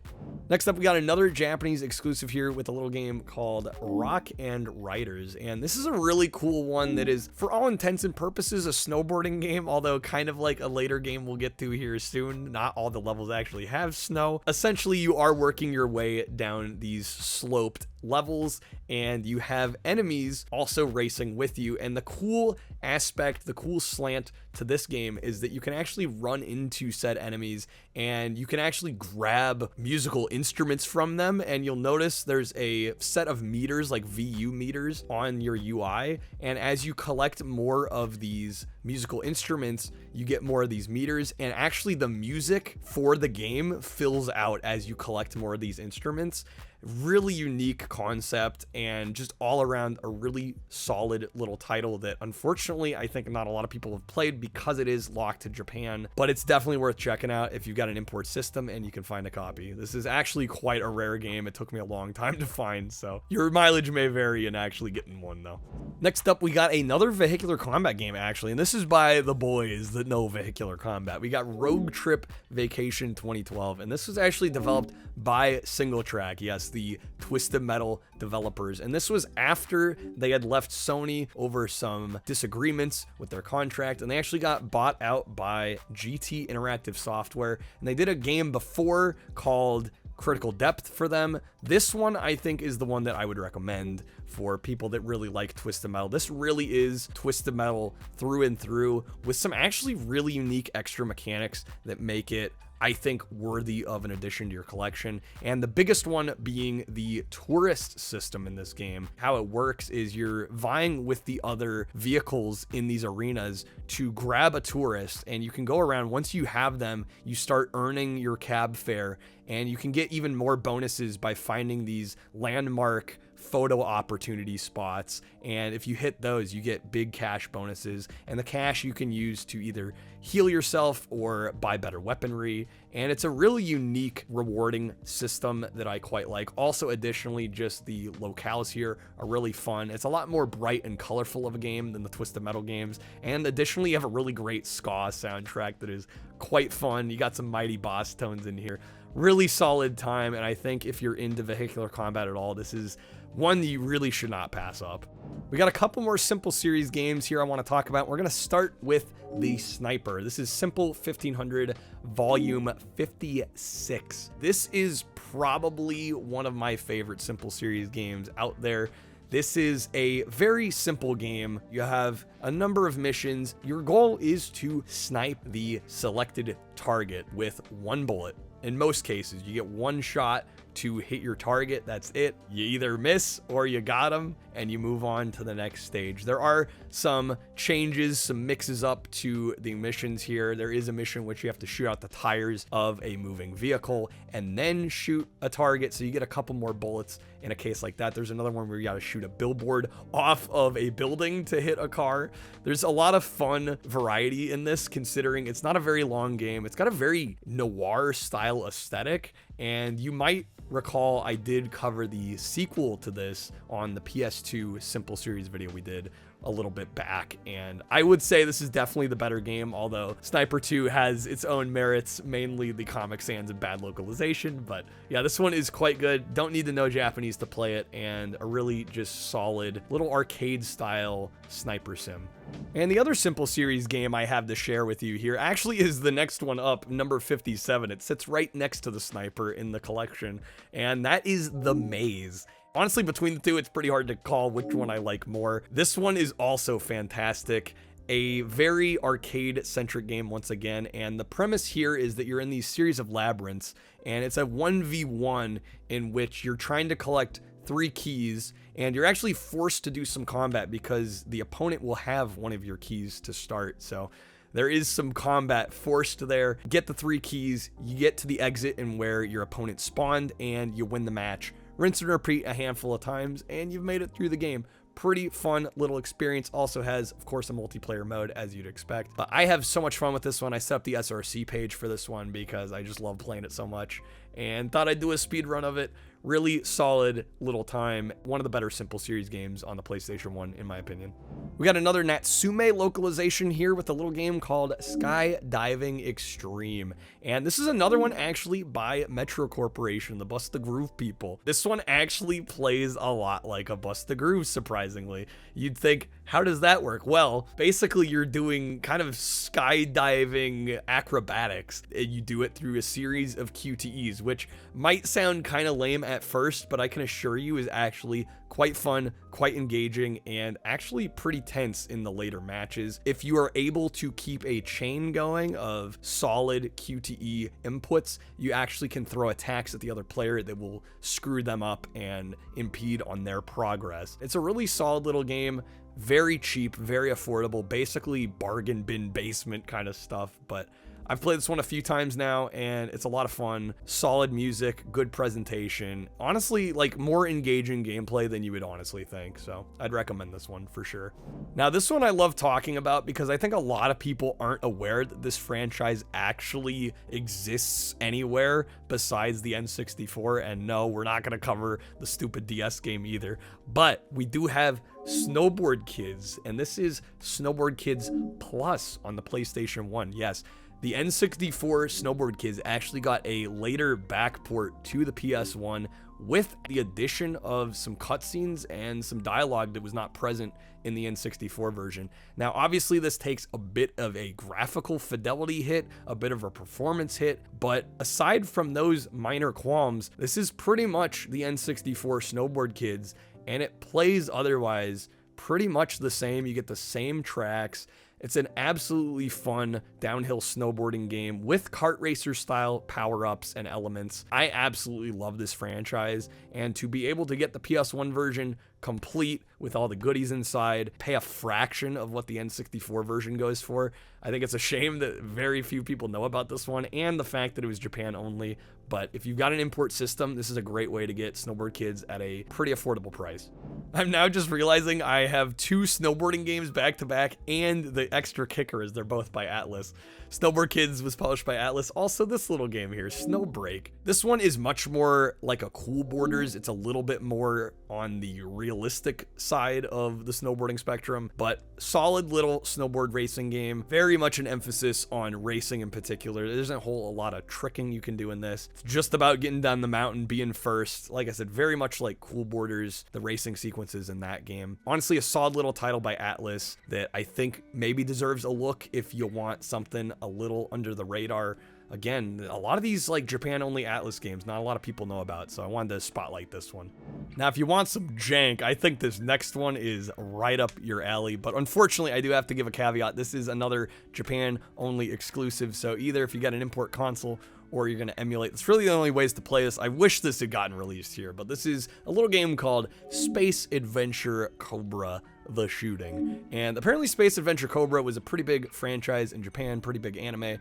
Next up, we got another Japanese exclusive here with a little game called Rock and Riders. And this is a really cool one that is, for all intents and purposes, a snowboarding game, although kind of like a later game we'll get to here soon. Not all the levels actually have snow. Essentially, you are working your way down these sloped levels and you have enemies also racing with you, and the cool aspect, the cool slant to this game is that you can actually run into said enemies and you can actually grab musical instruments from them, and you'll notice there's a set of meters, like VU meters, on your UI, and as you collect more of these musical instruments, you get more of these meters, and actually the music for the game fills out as you collect more of these instruments. Really unique concept and just all around a really solid little title that unfortunately I think not a lot of people have played because it is locked to Japan, but it's definitely worth checking out if you've got an import system and you can find a copy. This is actually quite a rare game. It took me a long time to find, so your mileage may vary in actually getting one though. Next up, we got another vehicular combat game actually, and this is by the boys that know vehicular combat. We got Road Trip Vacation 2012, and this was actually developed by Single Track. Yes, the Twisted Metal developers, and this was after they had left Sony over some disagreements with their contract, and they actually got bought out by GT Interactive Software, and they did a game before called Critical Depth for them. This one I think is the one that I would recommend for people that really like Twisted Metal. This really is Twisted Metal through and through, with some actually really unique extra mechanics that make it, I think, worthy of an addition to your collection. And the biggest one being the tourist system in this game. How it works is you're vying with the other vehicles in these arenas to grab a tourist, and you can go around. Once you have them, you start earning your cab fare, and you can get even more bonuses by finding these landmark photo opportunity spots, and if you hit those, you get big cash bonuses, and the cash you can use to either heal yourself or buy better weaponry. And it's a really unique, rewarding system that I quite like. Also, additionally, just the locales here are really fun. It's a lot more bright and colorful of a game than the Twisted Metal games, and additionally, you have a really great ska soundtrack that is quite fun. You got some mighty boss tones in here. Really solid time, and I think if you're into vehicular combat at all, this is one that you really should not pass up. We got a couple more Simple Series games here I want to talk about. We're going to start with the Sniper. This is Simple 1500 Volume 56. This is probably one of my favorite Simple Series games out there. This is a very simple game. You have a number of missions. Your goal is to snipe the selected target with one bullet. In most cases, you get one shot to hit your target. That's it. You either miss or you got them, and you move on to the next stage. There are some changes, some mixes up to the missions here. There is a mission which you have to shoot out the tires of a moving vehicle and then shoot a target, so you get a couple more bullets in a case like that. There's another one where you got to shoot a billboard off of a building to hit a car. There's a lot of fun variety in this, considering it's not a very long game. It's got a very noir style aesthetic, and you might recall I did cover the sequel to this on the PS2 Simple Series video we did a little bit back, and I would say this is definitely the better game, although Sniper 2 has its own merits, mainly the Comic Sans and bad localization. But yeah, this one is quite good. Don't need to know Japanese to play it, and a really just solid little arcade style sniper sim. And the other Simple Series game I have to share with you here actually is the next one up, number 57. It sits right next to the Sniper in the collection, and that is The Maze. Honestly, between the two, it's pretty hard to call which one I like more. This one is also fantastic. A very arcade-centric game once again, and the premise here is that you're in these series of labyrinths, and it's a 1v1 in which you're trying to collect 3 keys, and you're actually forced to do some combat because the opponent will have one of your keys to start. So there is some combat forced there. Get the 3 keys, you get to the exit and where your opponent spawned, and you win the match. Rinse and repeat a handful of times, and you've made it through the game. Pretty fun little experience. Also has, of course, a multiplayer mode, as you'd expect. But I have so much fun with this one. I set up the SRC page for this one because I just love playing it so much, and thought I'd do a speed run of it. Really solid little time. One of the better Simple Series games on the PlayStation 1, in my opinion. We got another Natsume localization here with a little game called Skydiving Extreme. And this is another one actually by Metro Corporation, the Bust the Groove people. This one actually plays a lot like a Bust the Groove, surprisingly. You'd think, how does that work? Well, basically you're doing kind of skydiving acrobatics. You do it through a series of QTEs, which might sound kind of lame at first, but I can assure you is actually quite fun, quite engaging, and actually pretty tense in the later matches. If you are able to keep a chain going of solid QTE inputs, you actually can throw attacks at the other player that will screw them up and impede on their progress. It's a really solid little game. Very cheap, very affordable, basically bargain bin basement kind of stuff, but I've played this one a few times now, and it's a lot of fun. Solid music, good presentation. Honestly, like more engaging gameplay than you would honestly think, so I'd recommend this one for sure. Now, this one I love talking about because I think a lot of people aren't aware that this franchise actually exists anywhere besides the N64, and no, we're not gonna cover the stupid DS game either, but we do have Snowboard Kids, and this is Snowboard Kids Plus on the PlayStation 1, yes. The N64 Snowboard Kids actually got a later backport to the PS1 with the addition of some cutscenes and some dialogue that was not present in the N64 version. Now, obviously, this takes a bit of a graphical fidelity hit, a bit of a performance hit, but aside from those minor qualms, this is pretty much the N64 Snowboard Kids, and it plays otherwise pretty much the same. You get the same tracks. It's an absolutely fun downhill snowboarding game with kart racer style power-ups and elements. I absolutely love this franchise, and to be able to get the PS1 version complete with all the goodies inside, pay a fraction of what the N64 version goes for, I think it's a shame that very few people know about this one, and the fact that it was Japan only. But if you've got an import system, this is a great way to get Snowboard Kids at a pretty affordable price. I'm now just realizing I have 2 snowboarding games back to back, and the extra kicker is they're both by Atlas. Snowboard Kids was published by Atlas. Also, this little game here, Snowbreak. This one is much more like a Cool Borders. It's a little bit more on the realistic side of the snowboarding spectrum, but solid little snowboard racing game. Very much an emphasis on racing in particular. There's a lot of tricking you can do in this. It's just about getting down the mountain, being first. Like I said, very much like Cool Borders, the racing sequences in that game. Honestly, a solid little title by Atlas that I think maybe deserves a look if you want something a little under the radar. Again, a lot of these like Japan only Atlas games, not a lot of people know about, so I wanted to spotlight this one. Now, if you want some jank, think. I think this next one is right up your alley, but unfortunately, I do have to give a caveat. This is another Japan-only exclusive, so either if you got an import console or you're going to emulate, it's really the only ways to play this. I wish this had gotten released here, but this is a little game called Space Adventure Cobra: The Shooting. And apparently Space Adventure Cobra was a pretty big franchise in Japan, pretty big anime.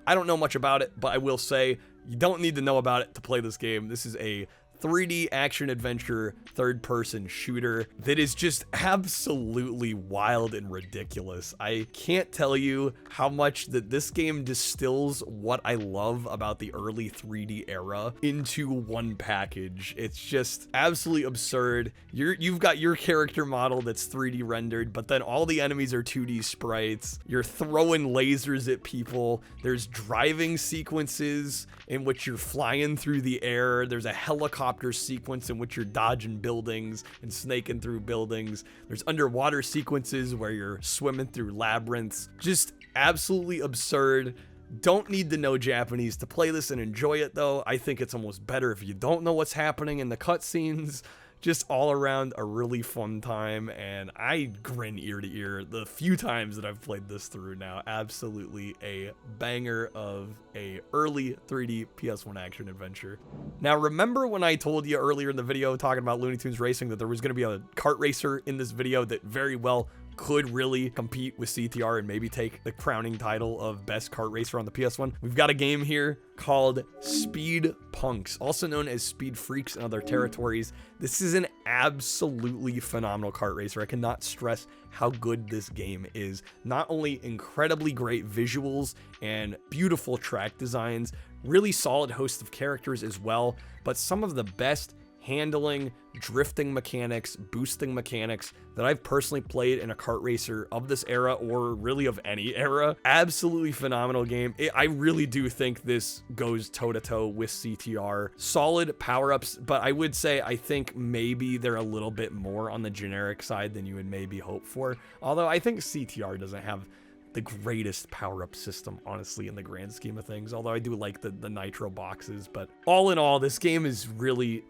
I don't know much about it, but I will say you don't need to know about it to play this game. This is a 3D action adventure third-person shooter that is just absolutely wild and ridiculous. I can't tell you how much that this game distills what I love about the early 3D era into one package. It's just absolutely absurd. You've got your character model that's 3D rendered, but then all the enemies are 2D sprites. You're throwing lasers at people. There's driving sequences in which you're flying through the air. There's a helicopter sequence in which you're dodging buildings and snaking through buildings. There's underwater sequences where you're swimming through labyrinths. Just absolutely absurd. Don't need to know Japanese to play this and enjoy it, though. I think it's almost better if you don't know what's happening in the cutscenes. Just all around a really fun time, and I grin ear to ear the few times that I've played this through now. Absolutely a banger of a early 3D PS1 action adventure. Now, remember when I told you earlier in the video talking about Looney Tunes Racing that there was going to be a kart racer in this video that very well could really compete with CTR and maybe take the crowning title of best kart racer on the PS1. We've got a game here called Speed Punks, also known as Speed Freaks in other territories. This is an absolutely phenomenal kart racer. I cannot stress how good this game is. Not only incredibly great visuals and beautiful track designs, really solid host of characters as well, but some of the best handling, drifting mechanics, boosting mechanics that I've personally played in a kart racer of this era or really of any era. Absolutely phenomenal game. I really do think this goes toe-to-toe with CTR. Solid power-ups, but I would say I think maybe they're a little bit more on the generic side than you would maybe hope for. Although I think CTR doesn't have the greatest power-up system, honestly, in the grand scheme of things. Although I do like the nitro boxes. But all in all, this game is really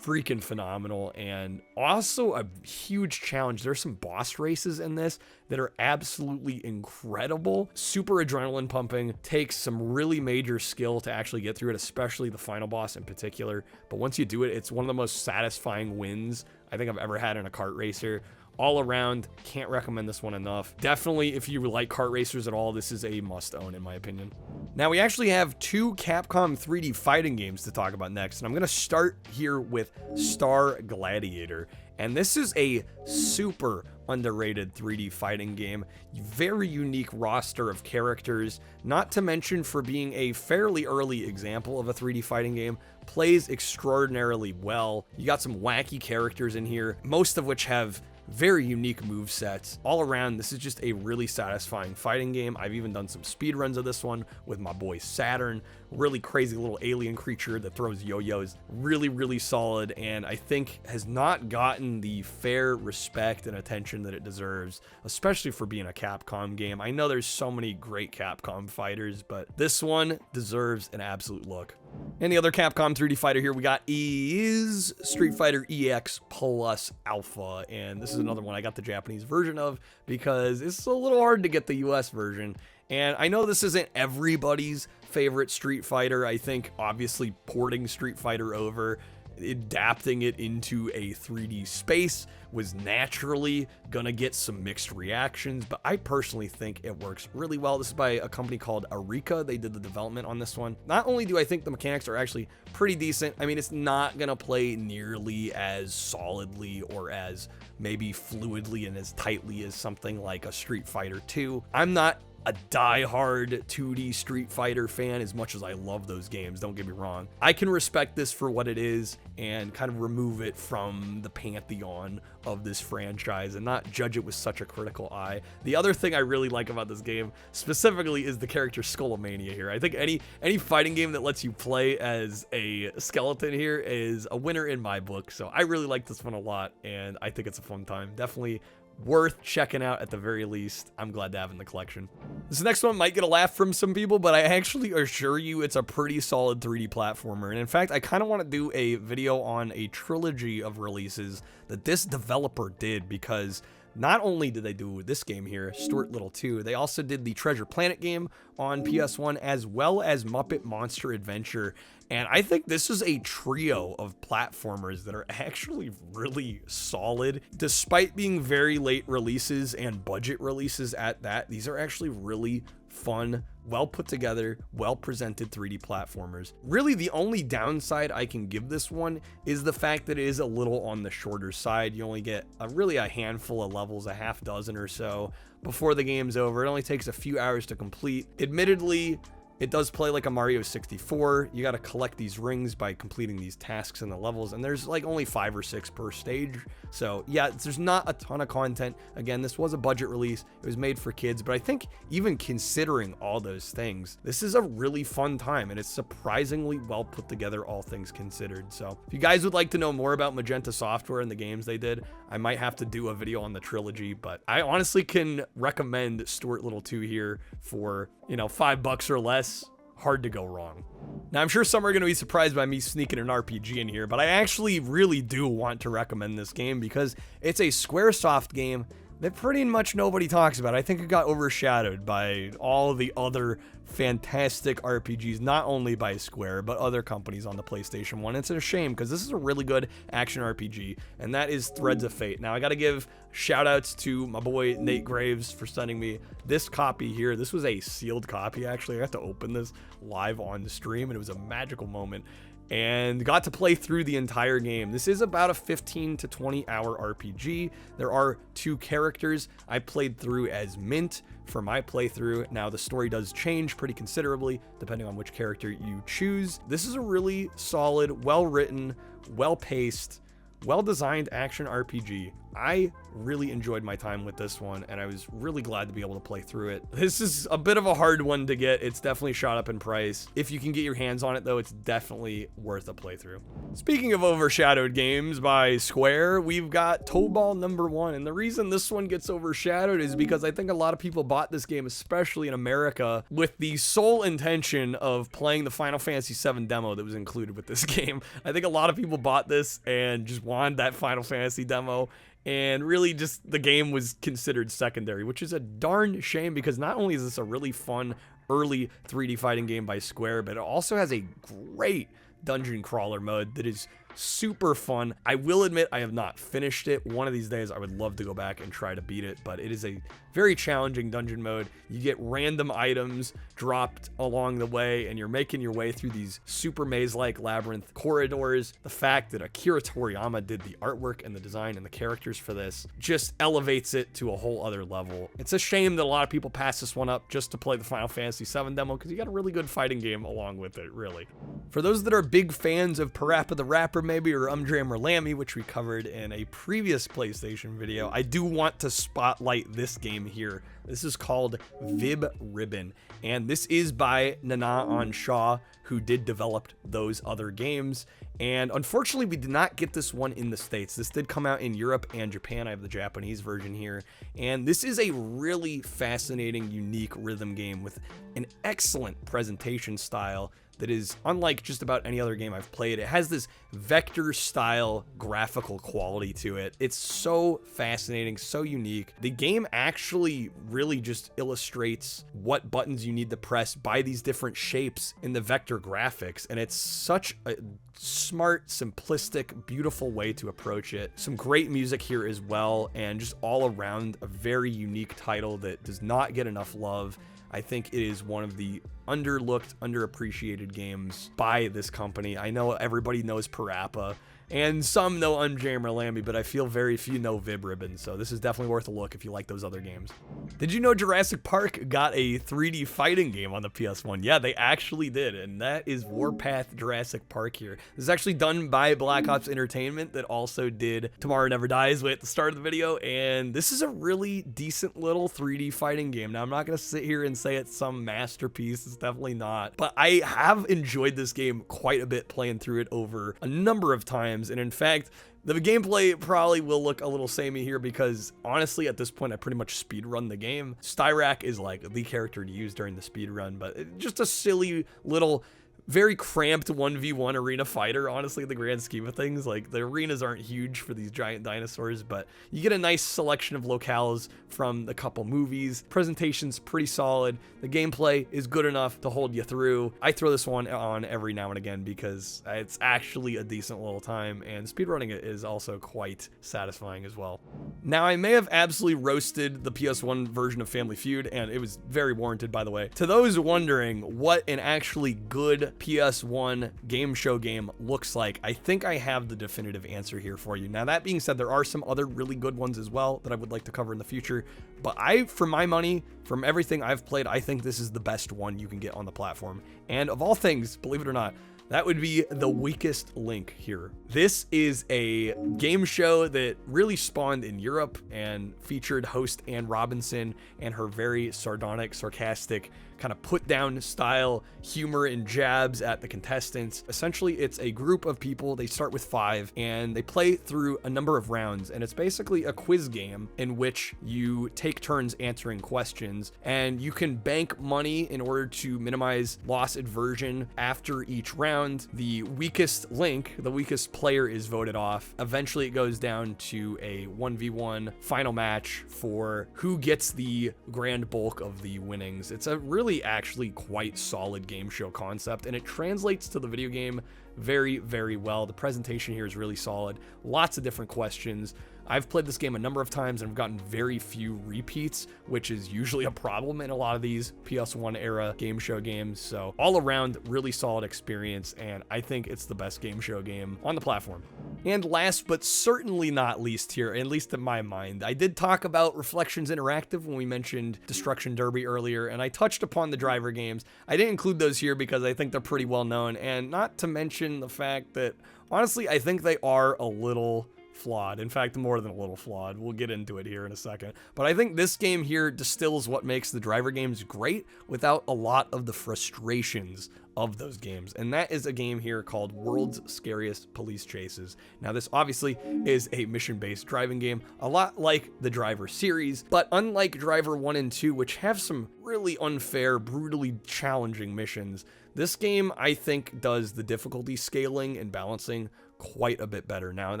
freaking phenomenal and also a huge challenge. There's some boss races in this that are absolutely incredible. Super adrenaline pumping. Takes some really major skill to actually get through it, especially the final boss in particular. But once you do it, it's one of the most satisfying wins I think I've ever had in a kart racer. All around, can't recommend this one enough. Definitely, if you like kart racers at all, this is a must-own in my opinion. Now, we actually have two Capcom 3D fighting games to talk about next, and I'm going to start here with Star Gladiator. And this is a super underrated 3D fighting game. Very unique roster of characters, not to mention for being a fairly early example of a 3D fighting game, plays extraordinarily well. You got some wacky characters in here, most of which have very unique move sets. All around, this is just a really satisfying fighting game. I've even done some speed runs of this one with my boy Saturn. Really crazy little alien creature that throws yo-yos. Really, really solid, and I think has not gotten the fair respect and attention that it deserves, especially for being a Capcom game. I know there's so many great Capcom fighters, but this one deserves an absolute look. And the other Capcom 3D fighter here we got is Street Fighter EX Plus Alpha, and this is another one I got the Japanese version of because it's a little hard to get the US version. And I know this isn't everybody's favorite Street Fighter. I think obviously porting Street Fighter over, adapting it into a 3D space was naturally gonna get some mixed reactions, but I personally think it works really well. This is by a company called Arika. They did the development on this one. Not only do I think the mechanics are actually pretty decent, I mean, it's not gonna play nearly as solidly or as maybe fluidly and as tightly as something like a Street Fighter 2. I'm not a die-hard 2D Street Fighter fan as much as I love those games, don't get me wrong. I can respect this for what it is and kind of remove it from the pantheon of this franchise and not judge it with such a critical eye. The other thing I really like about this game specifically is the character Skullomania here. I think any fighting game that lets you play as a skeleton here is a winner in my book, so I really like this one a lot and I think it's a fun time. Definitely worth checking out at the very least. I'm glad to have in the collection. This next one might get a laugh from some people, but I actually assure you it's a pretty solid 3D platformer. And in fact, I kind of want to do a video on a trilogy of releases that this developer did, because not only did they do this game here, Stuart Little 2, they also did the Treasure Planet game on PS1, as well as Muppet Monster Adventure. And I think this is a trio of platformers that are actually really solid. Despite being very late releases and budget releases at that, these are actually really fun, well put together, well presented 3D platformers. Really, the only downside I can give this one is the fact that it is a little on the shorter side. You only get really a handful of levels, a half dozen or so, before the game's over. It only takes a few hours to complete. Admittedly, it does play like a Mario 64. You got to collect these rings by completing these tasks in the levels, and there's like only 5 or 6 per stage. So yeah, there's not a ton of content. Again, this was a budget release. It was made for kids, but I think even considering all those things, this is a really fun time, and it's surprisingly well put together, all things considered. So if you guys would like to know more about Magenta Software and the games they did, I might have to do a video on the trilogy, but I honestly can recommend Stuart Little 2 here for, you know, $5 or less. Hard to go wrong. Now, I'm sure some are going to be surprised by me sneaking an RPG in here, but I actually really do want to recommend this game because it's a Squaresoft game that pretty much nobody talks about. I think it got overshadowed by all the other fantastic RPGs, not only by Square, but other companies on the PlayStation 1. It's a shame because this is a really good action RPG, and that is Threads of Fate. Now, I got to give shout outs to my boy Nate Graves for sending me this copy here. This was a sealed copy, actually. I got to open this live on the stream, and it was a magical moment, and got to play through the entire game. This is about a 15 to 20 hour RPG. There are 2 characters. I played through as Mint for my playthrough. Now, the story does change pretty considerably depending on which character you choose. This is a really solid, well-written, well-paced, well-designed action RPG. I really enjoyed my time with this one, and I was really glad to be able to play through it. This is a bit of a hard one to get. It's definitely shot up in price. If you can get your hands on it, though, it's definitely worth a playthrough. Speaking of overshadowed games by Square, we've got Tobal #1, and the reason this one gets overshadowed is because I think a lot of people bought this game, especially in America, with the sole intention of playing the Final Fantasy VII demo that was included with this game. I think a lot of people bought this and just wanted that Final Fantasy demo, and really just the game was considered secondary, which is a darn shame because not only is this a really fun early 3D fighting game by Square, but it also has a great dungeon crawler mode that is super fun. I will admit I have not finished it. One of these days I would love to go back and try to beat it, but it is a very challenging dungeon mode. You get random items dropped along the way, and you're making your way through these super maze-like labyrinth corridors. The fact that Akira Toriyama did the artwork and the design and the characters for this just elevates it to a whole other level. It's a shame that a lot of people pass this one up just to play the Final Fantasy VII demo, because you got a really good fighting game along with it, really. For those that are big fans of Parappa the Rapper, maybe, or Umdrammer, which we covered in a previous PlayStation video, I do want to spotlight this game here. This is called Vib Ribbon, and this is by Nana on Shaw, who did develop those other games. And unfortunately, we did not get this one in the States. This did come out in Europe and Japan. I have the Japanese version here. And this is a really fascinating, unique rhythm game with an excellent presentation style that is unlike just about any other game I've played. It has this vector style graphical quality to it. It's so fascinating, so unique. The game actually really just illustrates what buttons you need to press by these different shapes in the vector graphics, and it's such a smart, simplistic, beautiful way to approach it. Some great music here as well, and just all around a very unique title that does not get enough love. I think it is one of the underlooked, underappreciated games by this company. I know everybody knows Parappa, and some know Umdrammer, but I feel very few know Vib Ribbon, so this is definitely worth a look if you like those other games. Did you know Jurassic Park got a 3D fighting game on the PS1? Yeah, they actually did, and that is Warpath Jurassic Park here. This is actually done by Black Ops Entertainment that also did Tomorrow Never Dies way at the start of the video, and this is a really decent little 3D fighting game. Now, I'm not going to sit here and say it's some masterpiece. It's definitely not. But I have enjoyed this game quite a bit playing through it over a number of times. And in fact, the gameplay probably will look a little samey here because honestly, at this point, I pretty much speedrun the game. Styrak is like the character to use during the speedrun, but just a silly little, very cramped 1v1 arena fighter, honestly, in the grand scheme of things. Like, the arenas aren't huge for these giant dinosaurs, but you get a nice selection of locales from a couple movies. Presentation's pretty solid. The gameplay is good enough to hold you through. I throw this one on every now and again because it's actually a decent little time, and speedrunning it is also quite satisfying as well. Now, I may have absolutely roasted the PS1 version of Family Feud, and it was very warranted, by the way. To those wondering what an actually good PS1 game show game looks like, I think I have the definitive answer here for you. Now, that being said, there are some other really good ones as well that I would like to cover in the future, but for my money, from everything I've played, I think this is the best one you can get on the platform. And of all things, believe it or not, that would be The Weakest Link here. This is a game show that really spawned in Europe and featured host Anne Robinson and her very sardonic, sarcastic, kind of put down style humor and jabs at the contestants. Essentially, it's a group of people. They start with 5 and they play through a number of rounds, and it's basically a quiz game in which you take turns answering questions, and you can bank money in order to minimize loss aversion after each round. The weakest link, the weakest player, is voted off. Eventually it goes down to a 1v1 final match for who gets the grand bulk of the winnings. It's a really actually quite solid game show concept, and it translates to the video game very, very well. The presentation here is really solid. Lots of different questions. I've played this game a number of times and I've gotten very few repeats, which is usually a problem in a lot of these PS1 era game show games. So all around, really solid experience, and I think it's the best game show game on the platform. And last but certainly not least here, at least in my mind, I did talk about Reflections Interactive when we mentioned Destruction Derby earlier, and I touched upon the driver games. I didn't include those here because I think they're pretty well known, and not to mention the fact that, honestly, I think they are a little flawed. In fact, more than a little flawed. We'll get into it here in a second. But I think this game here distills what makes the driver games great without a lot of the frustrations of those games. And that is a game here called World's Scariest Police Chases. Now, this obviously is a mission-based driving game, a lot like the Driver series, but unlike Driver 1 and 2, which have some really unfair, brutally challenging missions, this game, I think, does the difficulty scaling and balancing quite a bit better. Now, and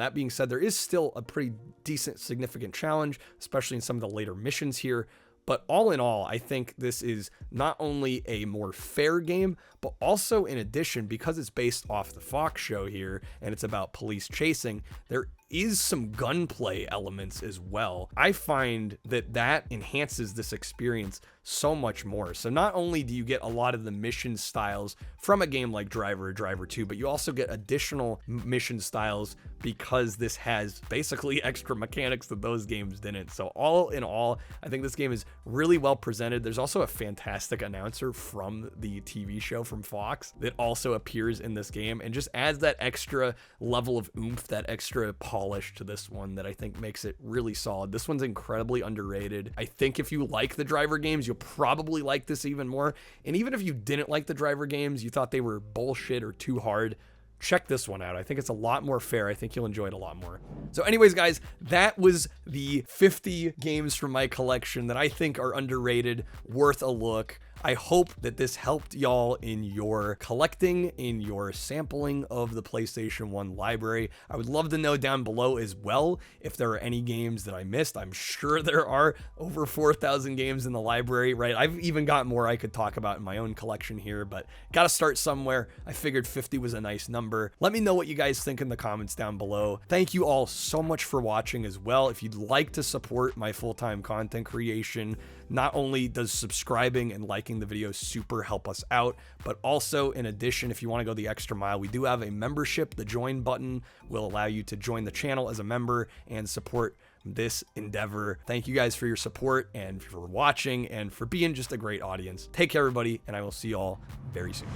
that being said, there is still a pretty decent, significant challenge, especially in some of the later missions here. But all in all, I think this is not only a more fair game, but also in addition, because it's based off the Fox show here and it's about police chasing, there is some gunplay elements as well. I find that enhances this experience so much more. So not only do you get a lot of the mission styles from a game like Driver or Driver 2, but you also get additional mission styles because this has basically extra mechanics that those games didn't. So all in all, I think this game is really well presented. There's also a fantastic announcer from the TV show from Fox that also appears in this game and just adds that extra level of oomph, that extra polish to this one that I think makes it really solid. This one's incredibly underrated. I think if you like the Driver games, you'll probably like this even more. And even if you didn't like the Driver games, you thought they were bullshit or too hard, check this one out. I think it's a lot more fair. I think you'll enjoy it a lot more. So anyways, guys, that was the 50 games from my collection that I think are underrated, worth a look. I hope that this helped y'all in your collecting, in your sampling of the PlayStation 1 library. I would love to know down below as well if there are any games that I missed. I'm sure there are over 4,000 games in the library, right? I've even got more I could talk about in my own collection here, but gotta start somewhere. I figured 50 was a nice number. Let me know what you guys think in the comments down below. Thank you all so much for watching as well. If you'd like to support my full-time content creation, not only does subscribing and liking the videos super help us out, but also in addition, if you want to go the extra mile, we do have a membership. The join button will allow you to join the channel as a member and support this endeavor. Thank you guys for your support and for watching and for being just a great audience. Take care, everybody, and I will see y'all very soon.